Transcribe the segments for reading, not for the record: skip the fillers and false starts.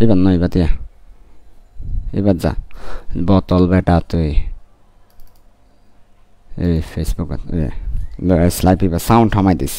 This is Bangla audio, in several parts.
এবার নয় বাতিয়া এবার যা বোতল বেটা তুই এই ফেসবুক স্লাইপি বা সাউন্ড থামাই দিস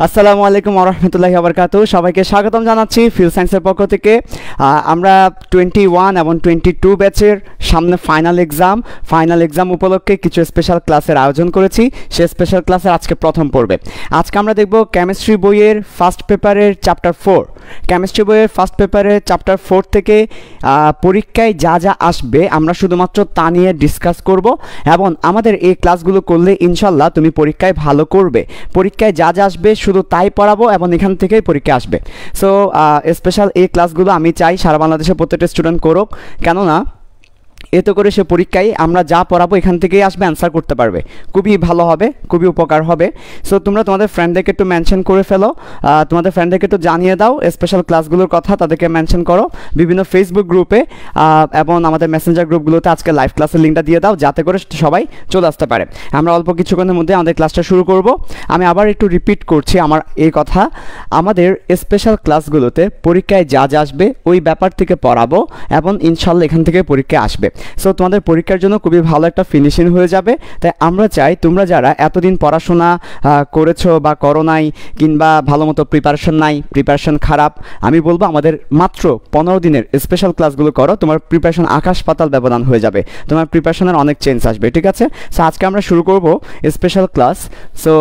আসসালামু আলাইকুম ওয়া রাহমাতুল্লাহি ওয়া বারাকাতুহু সবাইকে স্বাগতম জানাচ্ছি ফিল সায়েন্সের পক্ষ থেকে আমরা 21 এবং 22 ব্যাচের সামনে ফাইনাল এক্সাম উপলক্ষে কিছু স্পেশাল ক্লাসের আয়োজন করেছি সেই স্পেশাল ক্লাসের আজকে প্রথম পর্বে আজকে আমরা দেখব কেমিস্ট্রি বইয়ের ফার্স্ট পেপারের চ্যাপ্টার 4 কেমিস্ট্রি বইয়ের ফার্স্ট পেপারের চ্যাপ্টার 4 থেকে পরীক্ষায় যা যা আসবে আমরা শুধুমাত্র তা নিয়ে ডিসকাস করব এবং আমাদের এই ক্লাসগুলো করলে ইনশাআল্লাহ তুমি পরীক্ষায় ভালো করবে পরীক্ষায় যা যা আসবে শুধু তাই পড়াবো এবং এখান থেকেই পরীক্ষা আসবে সো স্পেশাল এই ক্লাসগুলো আমি চাই সারা বাংলাদেশের প্রত্যেকটা স্টুডেন্ট করুক কেননা এতে করে সে পরীক্ষায় আমরা যা পড়াবো এখান থেকেই আসবে অ্যান্সার করতে পারবে খুবই ভালো হবে খুবই উপকার হবে সো তোমরা তোমাদের ফ্রেন্ডদেরকে একটু মেনশন করে ফেলো তোমাদের ফ্রেন্ডদেরকে একটু জানিয়ে দাও স্পেশাল ক্লাসগুলোর কথা তাদেরকে মেনশন করো বিভিন্ন ফেসবুক গ্রুপে এবং আমাদের মেসেঞ্জার গ্রুপগুলোতে আজকে লাইভ ক্লাসের লিঙ্কটা দিয়ে দাও যাতে করে সবাই চলে আসতে পারে আমরা অল্প কিছুক্ষণের মধ্যে আমাদের ক্লাসটা শুরু করব আমি আবার একটু রিপিট করছি আমার এই কথা আমাদের স্পেশাল ক্লাসগুলোতে পরীক্ষায় যা যা আসবে ওই ব্যাপার থেকে পড়াবো এবং ইনশাআল্লাহ এখান থেকে পরীক্ষা আসবে সো তোমাদের পরীক্ষার জন্য খুবই ভালো একটা ফিনিশিং হয়ে যাবে তাই আমরা চাই তোমরা যারা এতদিন পড়াশোনা করেছো বা করো নাই কিংবা ভালো মতো প্রিপারেশন খারাপ আমি বলবো আমাদের মাত্র 15 দিনের স্পেশাল ক্লাসগুলো করো তোমার প্রিপারেশন আকাশ পাতাল ব্যবধান হয়ে যাবে তোমার প্রিপারেশনের অনেক চেঞ্জ আসবে ঠিক আছে সো আজকে আমরা শুরু করব স্পেশাল ক্লাস সো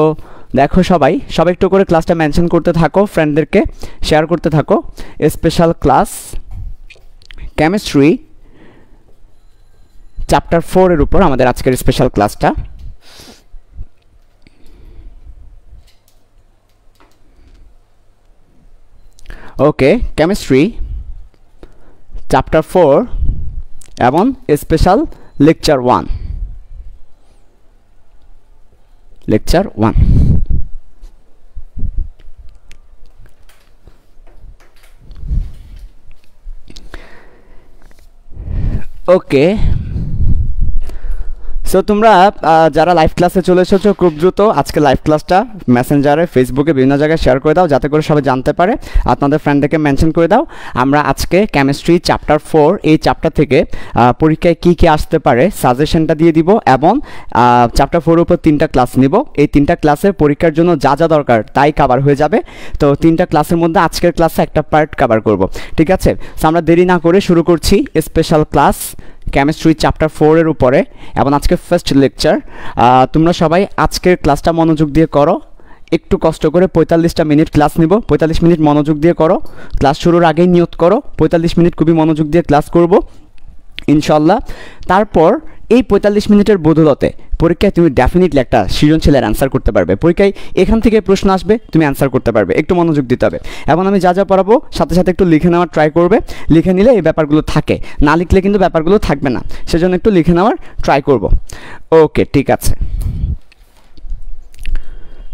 দেখো সবাই একটু করে ক্লাসটা মেনশন করতে থাকো ফ্রেন্ডদেরকে শেয়ার করতে থাকো স্পেশাল ক্লাস কেমিস্ট্রি চ্যাপ্টার 4 এর উপর আমাদের আজকের স্পেশাল ক্লাসটা ওকে কেমিস্ট্রি চ্যাপ্টার 4 এবং স্পেশাল লেকচার 1 ওকে সো তোমরা যারা লাইভ ক্লাসে চলে এসেছো খুব দ্রুত আজকে লাইভ ক্লাসটা মেসেঞ্জারে ফেসবুকে বিভিন্ন জায়গায় শেয়ার করে দাও যাতে করে সবাই জানতে পারে আপনাদের ফ্রেন্ডদেরকে মেনশন করে দাও আমরা আজকে কেমিস্ট্রি চ্যাপ্টার 4 এই চ্যাপ্টার থেকে পরীক্ষায় কি কি আসতে পারে সাজেশনটা দিয়ে দিব এবং চ্যাপ্টার 4 এর উপর 3টা ক্লাস নিব এই 3টা ক্লাসে পরীক্ষার জন্য যা যা দরকার তাই কভার হয়ে যাবে তো 3টা ক্লাসের মধ্যে আজকের ক্লাসে একটা পার্ট কভার করব ঠিক আছে সো আমরা দেরি না করে শুরু করছি স্পেশাল ক্লাস কেমিস্ট্রি চ্যাপ্টার 4 এর উপরে এবং আজকে ফার্স্ট লেকচার তোমরা সবাই আজকের ক্লাসটা মনোযোগ দিয়ে করো একটু কষ্ট করে 45টা মিনিট ক্লাস নিব 45 মিনিট মনোযোগ দিয়ে করো ক্লাস শুরুর আগেই নিয়ত করো 45 মিনিট খুবই মনোযোগ দিয়ে ক্লাস করব ইনশাআল্লাহ তারপর এই 45 মিনিটের বদৌলতে পরীক্ষায় তুমি ডেফিনেটলি একটা সৃজনশীলের অ্যান্সার করতে পারবে পরীক্ষায় এখান থেকে প্রশ্ন আসবে তুমি অ্যান্সার করতে পারবে একটু মনোযোগ দিতে হবে এবং আমি যা যা পড়াবো সাথে সাথে একটু লিখে নেওয়ার ট্রাই করবে লিখে নিলে এই ব্যাপারগুলো থাকে না লিখলে কিন্তু ব্যাপারগুলো থাকবে না সেজন্য একটু লিখে নেওয়ার ট্রাই করব ওকে ঠিক আছে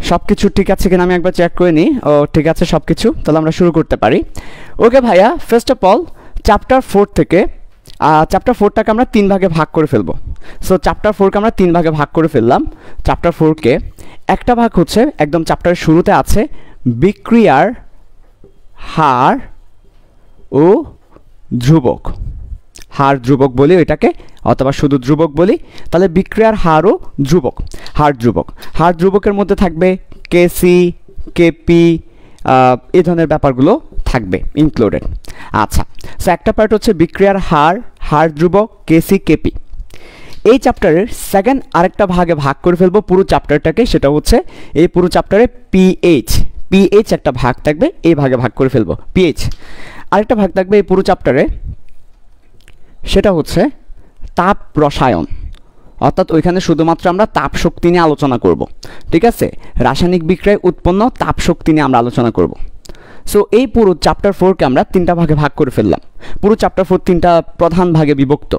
সব কিছু ঠিক আছে কিনা আমি একবার চেক করে নিই ও ঠিক আছে সব কিছু তাহলে আমরা শুরু করতে পারি ওকে ভাইয়া ফার্স্ট অফ অল চ্যাপ্টার 4 থেকে চ্যাপ্টার 4টাকে আমরা 3 ভাগে ভাগ করে ফেলবো সো চ্যাপ্টার 4কে আমরা 3 ভাগে ভাগ করে ফেললাম চ্যাপ্টার 4কে একটা ভাগ হচ্ছে একদম চ্যাপ্টারের শুরুতে আছে বিক্রিয়ার হার ও ধ্রুবক হার ধ্রুবক বলি এটাকে, অথবা শুধু ধ্রুবক বলি, তাহলে বিক্রিয়ার হারও ধ্রুবক, হার ধ্রুবক। হার ধ্রুবকের মধ্যে থাকবে কেসি, কেপি, এই ধরনের ব্যাপারগুলো থাকবে ইনক্লুডেড। আচ্ছা, সো একটা পার্ট হচ্ছে বিক্রিয়ার হার, হার ধ্রুবক, কেসি, কেপি। এই চ্যাপ্টারের সেকেন্ড আরেকটা ভাগে ভাগ করে ফেলবো পুরো চ্যাপ্টারটাকে, সেটা হচ্ছে এই পুরো চ্যাপ্টারে পিএইচ একটা ভাগ থাকবে, এই ভাগে ভাগ করে ফেলবো পিএইচ। আরেকটা ভাগ থাকবে এই পুরো চ্যাপ্টারে, সেটা হচ্ছে তাপ রসায়ন, অর্থাৎ ওইখানে শুধুমাত্র আমরা তাপ শক্তি নিয়ে আলোচনা করব। ঠিক আছে, রাসায়নিক বিক্রিয়ায় উৎপন্ন তাপ শক্তি নিয়ে আমরা আলোচনা করব। সো এই পুরো চ্যাপ্টার 4কে আমরা তিনটা ভাগে ভাগ করে ফেললাম। পুরো চ্যাপ্টার 4 তিনটা প্রধান ভাগে বিভক্ত।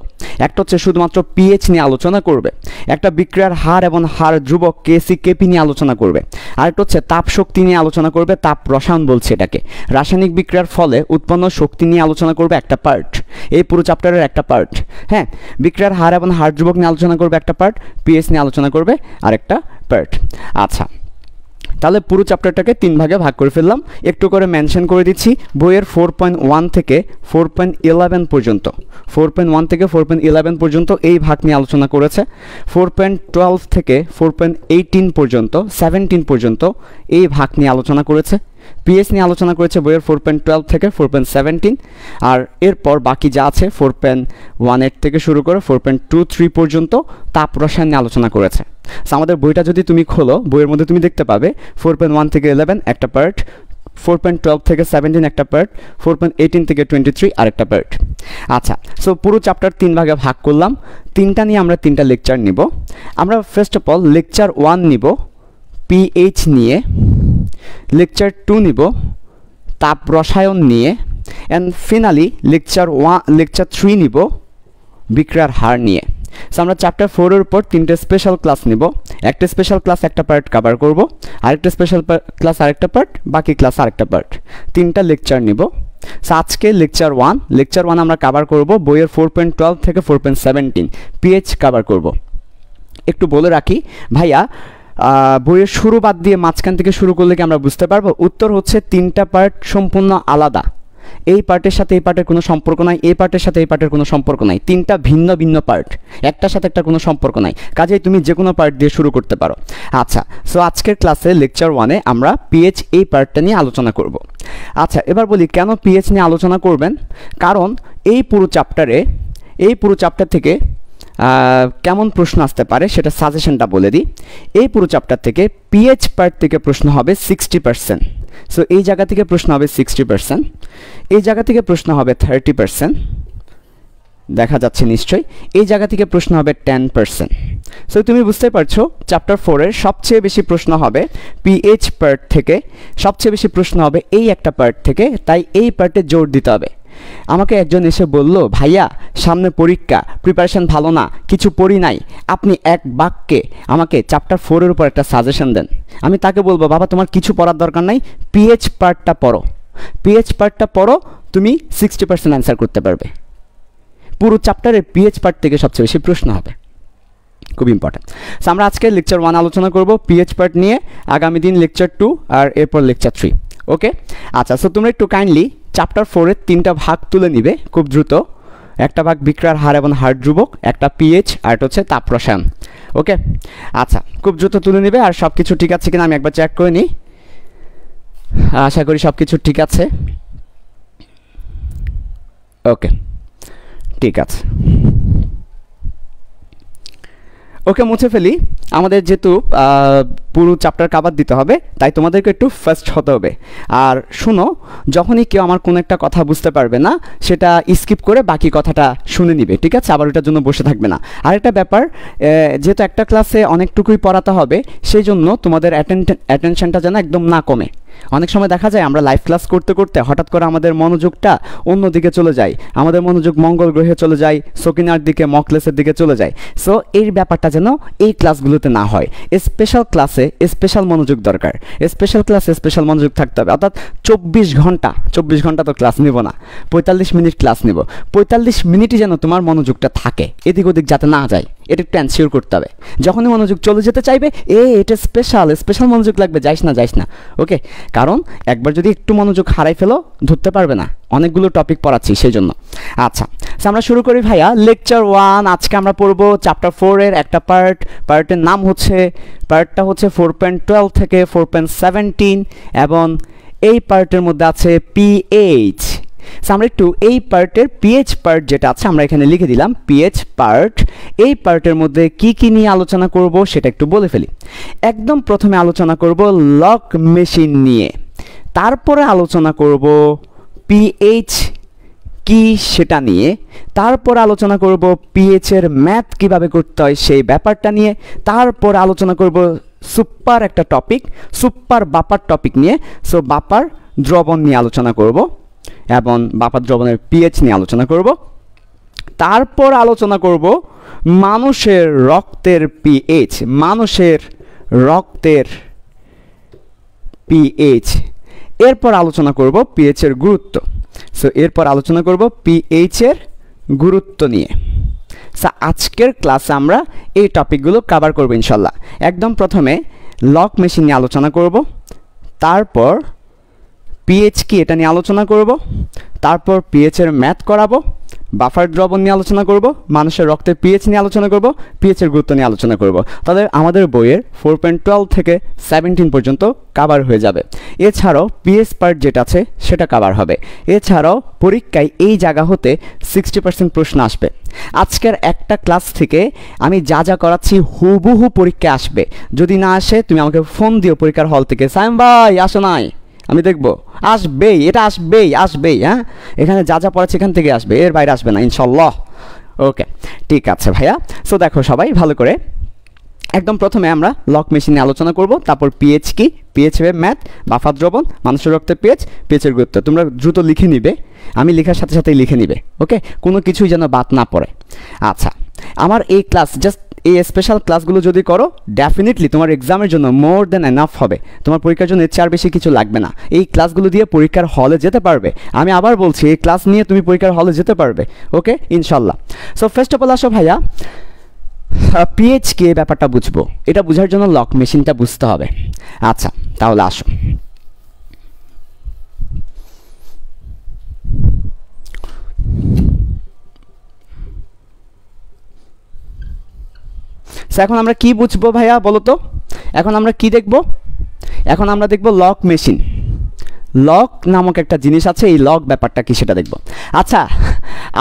একটা হচ্ছে শুধুমাত্র পিএইচ নিয়ে আলোচনা করবে, একটা বিক্রিয়ার হার এবং হার ধ্রুবক কেসি, কেপি নিয়ে আলোচনা করবে, আরেকটা হচ্ছে তাপ শক্তি নিয়ে আলোচনা করবে, তাপ রসায়ন বলছে এটাকে, রাসায়নিক বিক্রিয়ার ফলে উৎপন্ন শক্তি নিয়ে আলোচনা করবে একটা পার্ট, এই পুরো চ্যাপ্টারের একটা পার্ট। হ্যাঁ, বিক্রিয়ার হার এবং হার ধ্রুবক নিয়ে আলোচনা করবে একটা পার্ট, পিএইচ নিয়ে আলোচনা করবে আরেকটা পার্ট। আচ্ছা, তাহলে পুরো চ্যাপ্টারটাকে তিন ভাগে ভাগ করে ফেললাম। একটু করে মেনশন করে দিচ্ছি, বইয়ের 4.1 থেকে 4.11 পর্যন্ত, 4.1 থেকে 4.11 পর্যন্ত এই ভাগ নিয়ে আলোচনা করেছে। 4.12 থেকে 4.18 পর্যন্ত, 17 পর্যন্ত এই ভাগ নিয়ে আলোচনা করেছে। পিএইচ নিয়ে আলোচনা করেছে বইয়ের 4.12 থেকে 4.17, আর এরপর বাকি যা আছে 4.18 থেকে শুরু করে 4.23 পর্যন্ত তাপ রসায়ন নিয়ে আলোচনা করেছে। আমাদের বইটা যদি তুমি খোলো, বইয়ের মধ্যে তুমি দেখতে পাবে 4.1 থেকে 11 একটা পার্ট, 4.12 থেকে 17 একটা পার্ট, 4.18 থেকে 23 আরেকটা পার্ট। আচ্ছা, সো পুরো চ্যাপ্টার তিন ভাগে ভাগ করলাম, তিনটা নিয়ে আমরা তিনটা লেকচার নিব। আমরা ফার্স্ট অফ অল লেকচার 1 নিব পিএইচ নিয়ে, লেকচার 2 নিব তাপ রসায়ন নিয়ে, অ্যান্ড ফিনালি লেকচার 3 নিব বিক্রিয়ার হার নিয়ে। সো আমরা চ্যাপ্টার 4-এর উপর তিনটে স্পেশাল ক্লাস নিব, একটা স্পেশাল ক্লাস একটা পার্ট কভার করব, আরেকটা স্পেশাল ক্লাস আরেকটা পার্ট, বাকি ক্লাস আরেকটা পার্ট, তিনটা লেকচার নিব। সো আজকে লেকচার 1 আমরা কভার করব বইয়ের 4.12 থেকে 4.17 পিএইচ কভার করব। একটু বলে রাখি ভাইয়া, বইয়ের শুরু বাদ দিয়ে মাঝখান থেকে শুরু করলে কি আমরা বুঝতে পারবো? উত্তর হচ্ছে তিনটা পার্ট সম্পূর্ণ আলাদা, এই পার্টের সাথে এই পার্টের কোনো সম্পর্ক নাই, এই পার্টের সাথে এই পার্টের কোনো সম্পর্ক নাই, তিনটা ভিন্ন ভিন্ন পার্ট, একটার সাথে একটা কোনো সম্পর্ক নাই, কাজেই তুমি যে কোনো পার্ট দিয়ে শুরু করতে পারো। আচ্ছা, সো আজকের ক্লাসে লেকচার 1-এ আমরা পিএইচ এই পার্টটা নিয়ে আলোচনা করব। আচ্ছা, এবার বলি কেন পিএইচ নিয়ে আলোচনা করবেন? কারণ এই পুরো চ্যাপ্টার থেকে কেমন প্রশ্ন আসতে পারে সেটা সাজেশনটা বলে দিই। এই পুরো চ্যাপ্টার থেকে পিএইচ পার্ট থেকে প্রশ্ন হবে 60%। সো এই জায়গা থেকে প্রশ্ন হবে 60%, এই জায়গা থেকে প্রশ্ন হবে 30%, দেখা যাচ্ছে নিশ্চয়ই, এই জায়গা থেকে প্রশ্ন হবে 10%। সো তুমি বুঝতে পারছো চ্যাপ্টার 4-এর সবচেয়ে বেশি প্রশ্ন হবে পিএইচ পার্ট থেকে, সবচেয়ে বেশি প্রশ্ন হবে এই একটা পার্ট থেকে, তাই এই পার্টে জোর দিতে হবে। আমাকে একজন এসে বলল, ভাইয়া সামনে পরীক্ষা, প্রিপারেশন ভালো না, কিছু পড়ি নাই, আপনি এক বাক্যে আমাকে চ্যাপ্টার 4-এর উপর একটা সাজেশন দেন। আমি তাকে বলবো, বাবা তোমার কিছু পড়ার দরকার নাই, পিএইচ পার্টটা পড়ো, পিএইচ পার্টটা পড়ো, তুমি 60% অ্যান্সার করতে পারবে। পুরো চ্যাপ্টারের পিএইচ পার্ট থেকে সবচেয়ে বেশি প্রশ্ন হবে, খুব ইম্পর্টেন্ট। সো আমরা আজকে লেকচার 1 আলোচনা করব পিএইচ পার্ট নিয়ে, আগামী দিন লেকচার 2, আর এরপর লেকচার 3। ওকে, আচ্ছা, সো তোমরা একটু কাইন্ডলি চ্যাপ্টার 4-এর তিনটা ভাগ তুলে নিবে খুব দ্রুত। একটা ভাগ বিক্রিয়ার হার এবং হার ধ্রুবক, একটা পিএইচ, আর এটা হচ্ছে তাপ রসায়ন। ওকে, আচ্ছা, খুব দ্রুত তুলে নিবে। আর সব কিছু ঠিক আছে কিনা আমি একবার চেক করে নিই, আশা করি সব কিছু ঠিক আছে। ওকে, ঠিক আছে। ওকে, মুছে ফেলি। আমাদের যেহেতু পুরো চ্যাপ্টার কভার দিতে হবে, তাই তোমাদেরকে একটু ফাস্ট হতে হবে। আর শুনো, যখনই কেউ আমার কোনো একটা কথা বুঝতে পারবে না, সেটা স্কিপ করে বাকি কথাটা শুনে নিবে, ঠিক আছে? আবার ওটার জন্য বসে থাকবে না। আরেকটা ব্যাপার, যেহেতু একটা ক্লাসে অনেকটুকুই পড়াতে হবে, সেই জন্য তোমাদের অ্যাটেনশনটা যেন একদম না কমে। অনেক সময় দেখা যায় আমরা লাইভ ক্লাস করতে করতে হঠাৎ করে আমাদের মনোযোগটা অন্যদিকে চলে যায়, আমাদের মনোযোগ মঙ্গল গ্রহে চলে যায়, সকিনার দিকে, মকলেসের দিকে চলে যায়। সো এই ব্যাপারটা যেন এই ক্লাসগুলোতে না হয়। স্পেশাল ক্লাসে স্পেশাল মনোযোগ দরকার, স্পেশাল ক্লাসে স্পেশাল মনোযোগ থাকতে হবে। অর্থাৎ 24 ঘন্টা তো ক্লাস নিব না, 45 মিনিট ক্লাস নিব। 45 মিনিটই যেন তোমার মনোযোগটা থাকে, এদিক ওদিক যাতে না যায়। এটা একটু এনশিওর করতে হবে। যখনই মনোযোগ চলে যেতে চাইবে এটা স্পেশাল মনোযোগ লাগবে, যাইস না, ওকে? কারণ একবার যদি একটু মনোযোগ হারাই ফেলো ধরতে পারবে না, অনেকগুলো টপিক পড়াচ্ছি সেই জন্য। আচ্ছা, আমরা শুরু করি ভাইয়া। লেকচার 1 আজকে আমরা পড়বো চ্যাপ্টার 4 এর একটা পার্টের নাম হচ্ছে, পার্টটা হচ্ছে 4.12 থেকে 4.17 এবং এই পার্টের মধ্যে আছে পিএইচ। আমরা একটু এই পার্টের পিএইচ পার্ট যেটা আছে আমরা এখানে লিখে দিলাম পিএইচ পার্ট। এই পার্টের মধ্যে কি নিয়ে আলোচনা করব সেটা একটু বলে ফেলি। একদম প্রথমে আলোচনা করব লক মেশিন নিয়ে, তারপরে আলোচনা করব পিএইচ কি সেটা নিয়ে, তারপর আলোচনা করব পিএইচ এর ম্যাথ কিভাবে করতে হয় সেই ব্যাপারটা নিয়ে, তারপর আলোচনা করব সুপার একটা টপিক, সুপার বাপার টপিক নিয়ে। সো বাপার দ্রবণ নিয়ে আলোচনা করব এবং বাপার দ্রবণের পিএইচ নিয়ে আলোচনা করব। তারপর আলোচনা করব মানুষের রক্তের পিএইচ, মানুষের রক্তের পিএইচ। এরপর আলোচনা করব পিএইচ এর গুরুত্ব। সো এরপর আলোচনা করব পিএইচ এর গুরুত্ব নিয়ে। আজকের ক্লাসে আমরা এই টপিকগুলো কভার করব ইনশাল্লাহ। একদম প্রথমে লক মেশিন নিয়ে আলোচনা করব, তারপর পিএইচ কি এটা নিয়ে আলোচনা করব, তারপর পিএইচ এর ম্যাথ করাবো, বাফার দ্রবণ নিয়ে আলোচনা করব, মানুষের রক্তের পিএইচ নিয়ে আলোচনা করব, পিএইচ এর গুরুত্ব নিয়ে আলোচনা করব। তাহলে আমাদের বইয়ের 4.12 থেকে 17 পর্যন্ত কভার হয়ে যাবে। এছাড়াও পিএইচ পার্ট যেটা আছে সেটা কভার হবে। এছাড়াও পরীক্ষায় এই জায়গা হতে 60% প্রশ্ন আসবে। আজকের একটা ক্লাস থেকে আমি যা করাচ্ছি হুবহু পরীক্ষায় আসবে। যদি না আসে তুমি আমাকে ফোন দিও পরীক্ষার হল থেকে, সাইম ভাই আসো নাই, আমি দেখব। আসবেই, এটা আসবেই। হ্যাঁ, এখানে যা পড়াচ্ছে এখান থেকে আসবে, এর বাইরে আসবে না ইনশাল্লাহ। ওকে, ঠিক আছে ভাইয়া। সো দেখো সবাই ভালো করে, একদম প্রথমে আমরা লক মেশিন নিয়ে আলোচনা করব, তারপর পিএইচ কি, পিএইচ এর ম্যাথ, বাফার দ্রবণ, মানুষের রক্তের পিএইচ এর গুরুত্ব। তোমরা দ্রুত লিখে নিবে, আমি লেখার সাথে সাথেই লিখে নিবে, ওকে? কোনো কিছুই যেন বাদ না পড়ে। আচ্ছা, আমার এই ক্লাস জাস্ট এই স্পেশাল ক্লাসগুলো যদি করো ডেফিনেটলি তোমার এক্সামের জন্য মোর দ্যান এনাফ হবে। তোমার পরীক্ষার জন্য এর চেয়ে আর বেশি কিছু লাগবে না। এই ক্লাসগুলো দিয়ে পরীক্ষার হলে যেতে পারবে। আমি আবার বলছি, এই ক্লাস নিয়ে তুমি পরীক্ষার হলে যেতে পারবে, ওকে ইনশাল্লাহ। সো ফার্স্ট অফ অল আসো ভাইয়া, পিএইচ কি এই ব্যাপারটা বুঝবো। এটা বোঝার জন্য লক মেশিনটা বুঝতে হবে। আচ্ছা তাহলে আসো। এখন আমরা কি বুঝবো ভাইয়া বলো তো? এখন আমরা কি দেখব? এখন আমরা দেখব লক মেশিন। লক নামক একটা জিনিস আছে, এই লক ব্যাপারটা কি সেটা দেখব। আচ্ছা,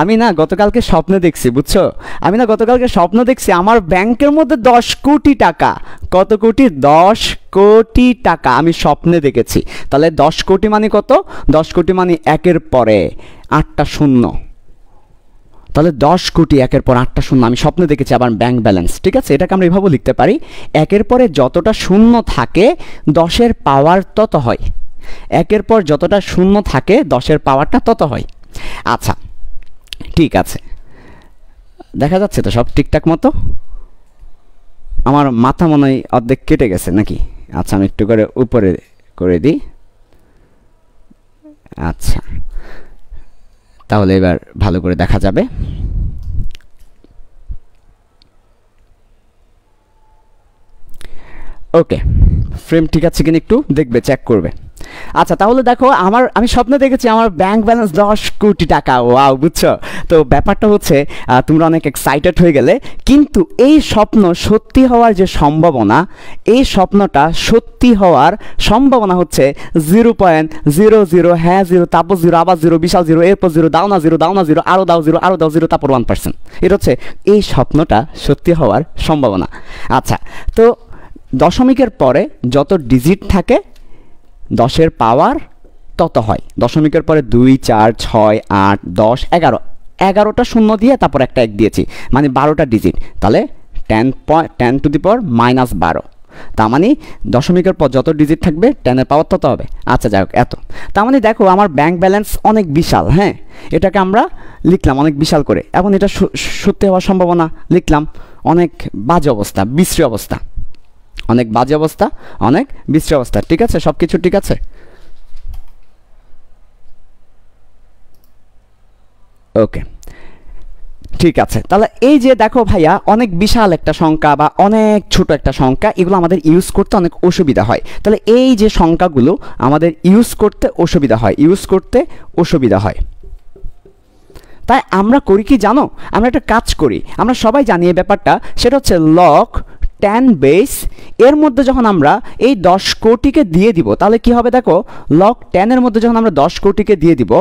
আমি না গতকালকে স্বপ্নে দেখছি, বুঝছো? আমার ব্যাংকের মধ্যে 10 কোটি টাকা। কত কোটি? 10 কোটি টাকা আমি স্বপ্নে দেখেছি। তাহলে 10 কোটি মানে কত? 10 কোটি মানে একের পরে 8টা শূন্য। তাহলে 10 কোটি একের পর 8টা শূন্য আমি স্বপ্নে দেখেছি। আবার ব্যাংক ব্যালেন্স, ঠিক আছে? এটাকে আমরা এভাবে লিখতে পারি, একের পরে যতটা শূন্য থাকে 10-এর পাওয়ার তত হয়। একের পর যতটা শূন্য থাকে 10-এর পাওয়ারটা তত হয়। আচ্ছা ঠিক আছে, দেখা যাচ্ছে তো সব ঠিকঠাক মতো? আমার মাথা মনে হয় অর্ধেক কেটে গেছে নাকি? আচ্ছা আমি একটু করে উপরে করে দিই। আচ্ছা তাহলে এবার ভালো করে দেখা যাবে। ওকে, ফ্রেম ঠিক আছে কিনা একটু দেখবে, চেক করবে। আচ্ছা তাহলে দেখো, আমি স্বপ্নে দেখেছি আমার ব্যাংক ব্যালেন্স 10 কোটি টাকা। ওয়াও, বুঝছো তো? ব্যাপারটা হচ্ছে তোমরা অনেক এক্সাইটেড হয়ে গেলে, কিন্তু এই স্বপ্ন সত্যি হওয়ার যে সম্ভাবনা, এই স্বপ্নটা সত্যি হওয়ার সম্ভাবনা হচ্ছে 0.00, হ্যাঁ 0, তারপর 0, আবার 0, বিশাল 0, এরপর 0, দাও না 0, আরও দাও 0, আরও দাও 0, তারপর 1%। এটা হচ্ছে এই স্বপ্নটা সত্যি হওয়ার সম্ভাবনা। আচ্ছা, তো দশমিকের পরে যত ডিজিট থাকে 10-এর পাওয়ার তত হয়। দশমিকের পরে 2, 4, 6, 8, 10, 11, 11টা শূন্য দিয়ে তারপর একটা 1 দিয়েছি, মানে 12টা ডিজিট। তাহলে 10 টু দি পাওয়ার -12। তার মানে দশমিকের পর যত ডিজিট থাকবে 10-এর পাওয়ার তত হবে। আচ্ছা যাই হোক, এত। তার মানে দেখো আমার ব্যাংক ব্যালেন্স অনেক বিশাল। হ্যাঁ, এটাকে আমরা লিখলাম অনেক বিশাল করে, এবং এটা সত্যি হওয়ার সম্ভাবনা লিখলাম অনেক বাজে অবস্থা, বিশ্রী অবস্থা, অনেক বাজে অবস্থা, অনেক বিশ্রী অবস্থা। ঠিক আছে, সব কিছু ঠিক আছে? ওকে, ঠিক আছে, তাহলে এই যে দেখো ভাইয়া অনেক বিশাল একটা সংখ্যা বা অনেক ছোট একটা সংখ্যা, এগুলো আমাদের ইউজ করতে অনেক অসুবিধা হয়। তাহলে এই যে সংখ্যাগুলো আমাদের ইউজ করতে অসুবিধা হয়, তাই আমরা করি কি জানো, আমরা একটা কাজ করি, আমরা সবাই জানি এই ব্যাপারটা, সেটা হচ্ছে log 10 বেস এর মধ্যে যখন আমরা এই 10 কোটিকে দিয়ে দিব, তাহলে কি হবে দেখো, log 10 এর মধ্যে যখন আমরা 10 কোটিকে দিয়ে দিব,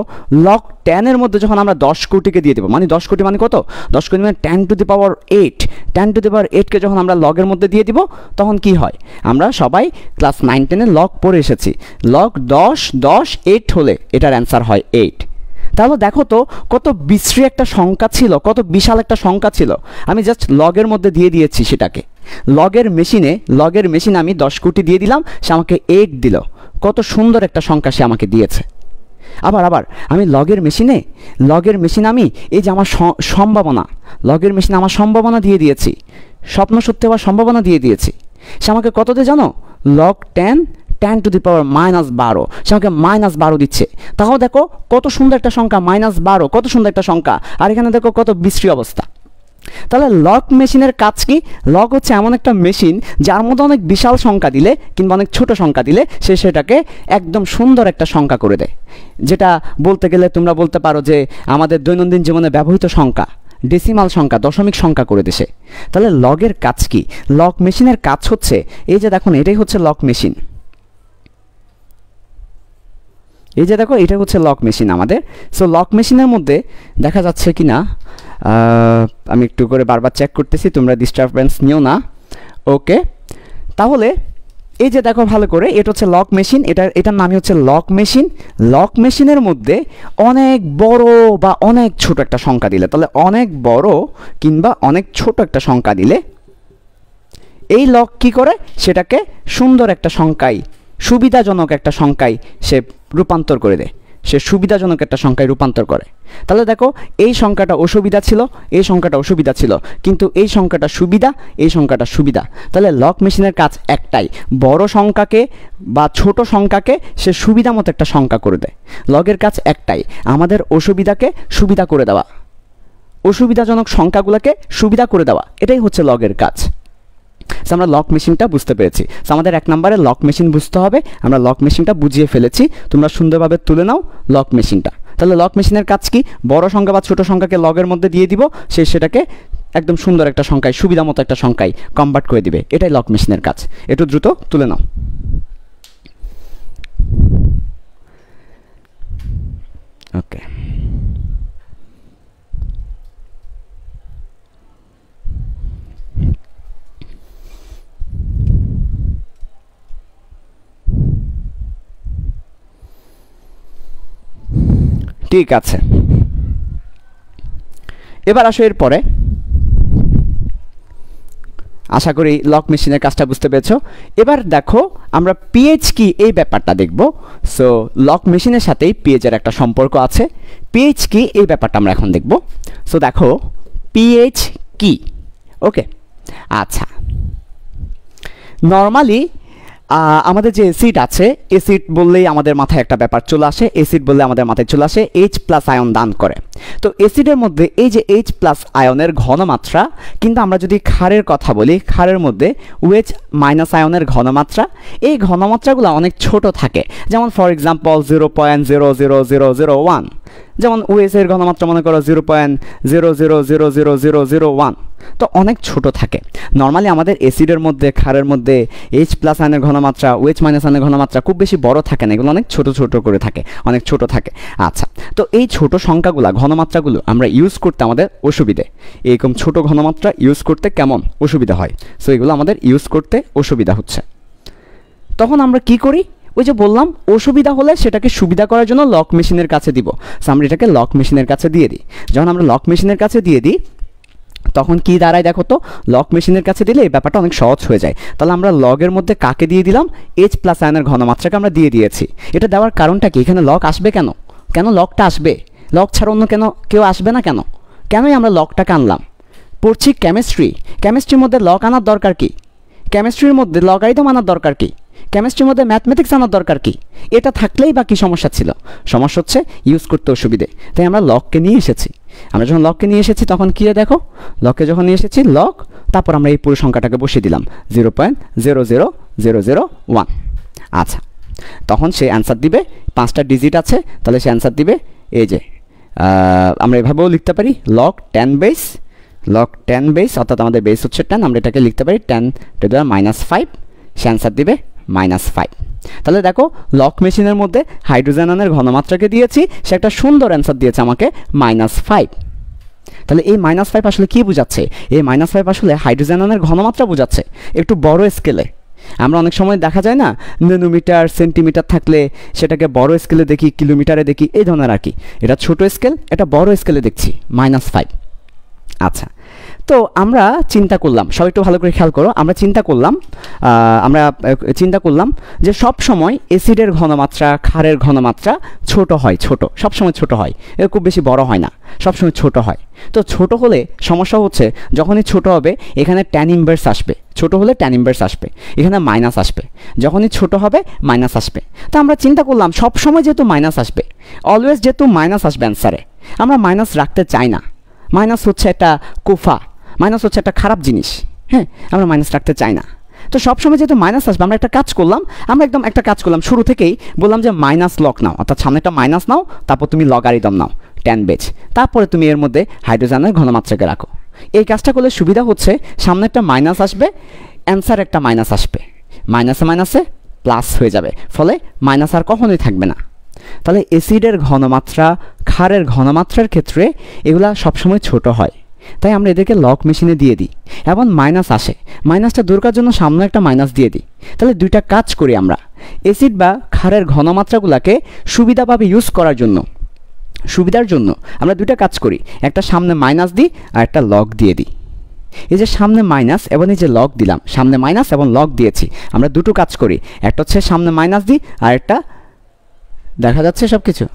log 10 এর মধ্যে যখন আমরা 10 কোটিকে দিয়ে দিব, মানে 10 কোটি মানে কত, 10 কোটি মানে 10 two the power 8, 10 two the পাওয়ার 8কে যখন আমরা লগের মধ্যে দিয়ে দিব, তখন কি হয়, আমরা সবাই ক্লাস 9 10 এ লগ পড়ে এসেছি, log 10 10 8 হলে এটার অ্যান্সার হয় 8। তাহলে দেখো তো কত বিশ্রী একটা সংখ্যা ছিল, কত বিশাল একটা সংখ্যা ছিল, আমি জাস্ট লগের মধ্যে দিয়ে দিয়েছি সেটাকে, লগের মেশিনে আমি 10 কোটি দিয়ে দিলাম, সে আমাকে 8 দিল, কত সুন্দর একটা সংখ্যা সে আমাকে দিয়েছে। আবার আমি লগের মেশিনে আমি এই যে আমার সম্ভাবনা, লগের মেশিনে আমার সম্ভাবনা দিয়ে দিয়েছি, স্বপ্ন সত্যি হওয়ার সম্ভাবনা দিয়ে দিয়েছি, সে আমাকে কত দিয়ে জানো, log 10 টু দি পাওয়ার -12, সে আমাকে -12 দিচ্ছে। তাও দেখো কত সুন্দর একটা সংখ্যা, -12 কত সুন্দর একটা সংখ্যা, আর এখানে দেখো কত বিশ্রী অবস্থা। তাহলে লগ মেশিনের কাজ কি, লগ হচ্ছে এমন একটা মেশিন যার মধ্যে অনেক বিশাল সংখ্যা দিলে কিংবা অনেক ছোট সংখ্যা দিলে সে সেটাকে একদম সুন্দর একটা সংখ্যা করে দেয়, যেটা বলতে গেলে তোমরা বলতে পারো যে আমাদের দৈনন্দিন জীবনে ব্যবহৃত সংখ্যা, ডেসিমাল সংখ্যা, দশমিক সংখ্যা করে দিছে। তাহলে লগের কাজ কি, লগ মেশিনের কাজ হচ্ছে এই যে দেখুন, এটাই হচ্ছে লগ মেশিন, এই যে দেখো এটা হচ্ছে লক মেশিন আমাদের। সো লক মেশিনের মধ্যে দেখা যাচ্ছে কি না, আমি একটু করে বারবার চেক করতেছি, তোমরা ডিস্টারবেন্স নিও না। ওকে, তাহলে এই যে দেখো ভালো করে, এটা হচ্ছে লক মেশিন, এটার নামই হচ্ছে লক মেশিন। লক মেশিনের মধ্যে অনেক বড় বা অনেক ছোট একটা সংখ্যা দিলে, তাহলে অনেক বড় কিংবা অনেক ছোট একটা সংখ্যা দিলে এই লক কি করে, সেটাকে সুন্দর একটা সংখ্যায়, সুবিধাজনক একটা সংখ্যায় সে রূপান্তর করে দেয়, সে সুবিধাজনক একটা সংখ্যায় রূপান্তর করে। তাহলে দেখো এই সংখ্যাটা অসুবিধা ছিল, এই সংখ্যাটা অসুবিধা ছিল, কিন্তু এই সংখ্যাটা সুবিধা, এই সংখ্যাটা সুবিধা। তাহলে লক মেশিনের কাজ একটাই, বড় সংখ্যাকে বা ছোট সংখ্যাকে সে সুবিধা মতো একটা সংখ্যা করে দেয়। লগের কাজ একটাই, আমাদের অসুবিধাকে সুবিধা করে দেওয়া, অসুবিধাজনক সংখ্যাগুলোকে সুবিধা করে দেওয়া, এটাই হচ্ছে লগের কাজ। আমরা লক মেশিনটা বুঝতে পেরেছি। আমাদের 1 নম্বরে লক মেশিন বুঝতে হবে, আমরা লক মেশিনটা বুঝিয়ে ফেলেছি, তোমরা সুন্দরভাবে তুলে নাও লক মেশিনটা। তাহলে লক মেশিনের কাজ কি, বড় সংখ্যা বা ছোট সংখ্যাকে লগের মধ্যে দিয়ে দিব, সেটাকে একদম সুন্দর একটা সংখ্যায়, সুবিধা মতো একটা সংখ্যায় কনভার্ট করে দিবে, এটাই লক মেশিনের কাজ। একটু দ্রুত তুলে নাও। ওকে, ঠিক আছে, এবার আসো এরপরে, আশা করি লক মেশিনের কাজটা বুঝতে পেরেছো। এবার দেখো আমরা পিএইচ কি এই ব্যাপারটা দেখব। সো লক মেশিনের সাথেই পিএইচের একটা সম্পর্ক আছে, পিএইচ কি এই ব্যাপারটা আমরা এখন দেখব। সো দেখো পিএইচ কি, ওকে আচ্ছা, নর্মালি আমাদের যে অ্যাসিড আছে, অ্যাসিড বললেই আমাদের মাথায় একটা ব্যাপার চলে আসে, অ্যাসিড বললে আমাদের মাথায় চলে আসে H+ আয়ন দান করে। তো অ্যাসিডের মধ্যে এই যে H+ আয়নের ঘনমাত্রা, কিন্তু আমরা যদি ক্ষারের কথা বলি, ক্ষারের মধ্যে OH- আয়নের ঘনমাত্রা, এই ঘনমাত্রাগুলো অনেক ছোট থাকে। যেমন ফর এক্সাম্পল 0.00001, যেমন OH এর ঘনমাত্রা মনে করো 0.0000001, তো অনেক ছোট থাকে। নর্মালি আমাদের অ্যাসিডের মধ্যে, ক্ষারের মধ্যে H+ আয়নের ঘনমাত্রা, OH- আয়নের ঘনমাত্রা খুব বেশি বড় থাকে না, এগুলো অনেক ছোট ছোট করে থাকে, অনেক ছোট থাকে। আচ্ছা, তো এই ছোট সংখ্যাগুলো, ঘনমাত্রাগুলো আমরা ইউজ করতে আমাদের অসুবিধে, এরকম ছোট ঘনমাত্রা ইউজ করতে কেমন অসুবিধা হয়, সো এগুলো আমাদের ইউজ করতে অসুবিধা হচ্ছে। তখন আমরা কি করি, ওই যে বললাম অসুবিধা হলে সেটাকে সুবিধা করার জন্য লক মেশিনের কাছে দিব। সো আমরা এটাকে লক মেশিনের কাছে দিয়ে দিই। যখন আমরা লক মেশিনের কাছে দিয়ে দিই তখন কি দাঁড়ায় দেখো তো, লক মেশিনের কাছে দিলে এই ব্যাপারটা অনেক সহজ হয়ে যায়। তাহলে আমরা লগের মধ্যে কাকে দিয়ে দিলাম, H+ আয়নের ঘনমাত্রাকে আমরা দিয়ে দিয়েছি। এটা দেওয়ার কারণটা কি, এখানে লক আসবে কেন, কেন লকটা আসবে, লক ছাড়া অন্য কেউ আসবে না কেন, কেনই আমরা লকটাকে আনলাম। পড়ছি কেমিস্ট্রি, কেমিস্ট্রির মধ্যে লক আনার দরকার কি, কেমিস্ট্রির মধ্যে লগারিদম আনার দরকার কি, কেমিস্ট্রির মধ্যে ম্যাথমেটিক্স আনার দরকার কি, এটা থাকলেই বা কি সমস্যা ছিল, সমস্যা হচ্ছে ইউজ করতে অসুবিধে, তাই আমরা লককে নিয়ে এসেছি। আমরা যখন লগকে নিয়ে এসেছি তখন কী দেখো, লগকে যখন নিয়ে এসেছি লগ, তারপর আমরা এই পুরো সংখ্যাটাকে বসিয়ে দিলাম 0.00001। আচ্ছা, তখন সে অ্যান্সার দিবে, 5টা ডিজিট আছে, তাহলে সে অ্যান্সার দিবে এই যে আমরা এভাবেও লিখতে পারি log 10 বেস, অর্থাৎ আমাদের বেস হচ্ছে 10, আমরা এটাকে লিখতে পারি 10 two the power -5, say answer দিবে -5। তাহলে দেখো লক মেশিনের মধ্যে হাইড্রোজেন আয়নের ঘনমাত্রাকে দিয়েছি, সে একটা সুন্দর অ্যান্সার দিয়েছে আমাকে -5। তাহলে এই -5 আসলে কী বোঝাচ্ছে? এই -5 আসলে হাইড্রোজেন আয়নের ঘনমাত্রা বোঝাচ্ছে একটু বড় স্কেলে। আমরা অনেক সময় দেখা যায় না, ন্যানোমিটার সেন্টিমিটার থাকলে সেটাকে বড় স্কেলে দেখি, কিলোমিটারে দেখি, এই ধরনের আর কি। এটা ছোট স্কেল, এটা বড় স্কেলে দেখছি -5। আচ্ছা, তো আমরা চিন্তা করলাম, সব একটু ভালো করে খেয়াল করো, আমরা চিন্তা করলাম যে সব সময় অ্যাসিডের ঘনমাত্রা, ক্ষারের ঘনমাত্রা ছোট হয়, সব সময় ছোট হয়, এর খুব বেশি বড় হয় না, সব সময় ছোট হয়। তো ছোট হলে সমস্যা হচ্ছে, যখনই ছোট হবে এখানে tan ইনভার্স আসবে, ছোট হলে tan ইনভার্স আসবে, এখানে মাইনাস আসবে, যখনই ছোট হবে মাইনাস আসবে। তো আমরা চিন্তা করলাম সব সময় যেহেতু মাইনাস আসবে, অলওয়েজ যেহেতু মাইনাস আসবে অ্যান্সারে, আমরা মাইনাস রাখতে চাই না। মাইনাস হচ্ছে একটা কুফা, মাইনাস হচ্ছে একটা খারাপ জিনিস, হ্যাঁ, আমরা মাইনাস রাখতে চাই না। তো সবসময় যেহেতু মাইনাস আসবে, আমরা একটা কাজ করলাম, শুরু থেকেই বললাম যে মাইনাস লগ নাও, অর্থাৎ সামনে একটা মাইনাস নাও, তারপর তুমি লগারিদম নাও 10 বেজ, তারপরে তুমি এর মধ্যে হাইড্রোজেনের ঘনমাত্রাকে রাখো। এই কাজটা করলে সুবিধা হচ্ছে, সামনে একটা মাইনাস আসবে, অ্যান্সার একটা মাইনাস আসবে, মাইনাসে প্লাস হয়ে যাবে, ফলে মাইনাস আর কখনোই থাকবে না। তাহলে অ্যাসিডের ঘনমাত্রা, ক্ষারের ঘনমাত্রার ক্ষেত্রে এগুলা সবসময় ছোট হয়, তাই আমরা এদেরকে লগ মেশিনে দিয়ে দিই, এবং মাইনাস আসে, মাইনাসটা দূর করার জন্য সামনে একটা মাইনাস দিয়ে দিই। তাহলে দুইটা কাজ করি আমরা, অ্যাসিড বা ক্ষারের ঘনমাত্রাগুলোকে সুবিধাভাবে ইউজ করার জন্য, সুবিধার জন্য আমরা দুইটা কাজ করি, একটা সামনে মাইনাস দিই আর একটা লগ দিয়ে দিই। এই যে সামনে মাইনাস এবং এই যে লগ দিলাম, সামনে মাইনাস এবং লগ দিয়েছি, আমরা দুটো কাজ করি, একটা হচ্ছে সামনে মাইনাস দিই আর একটা, দেখা যাচ্ছে সব কিছু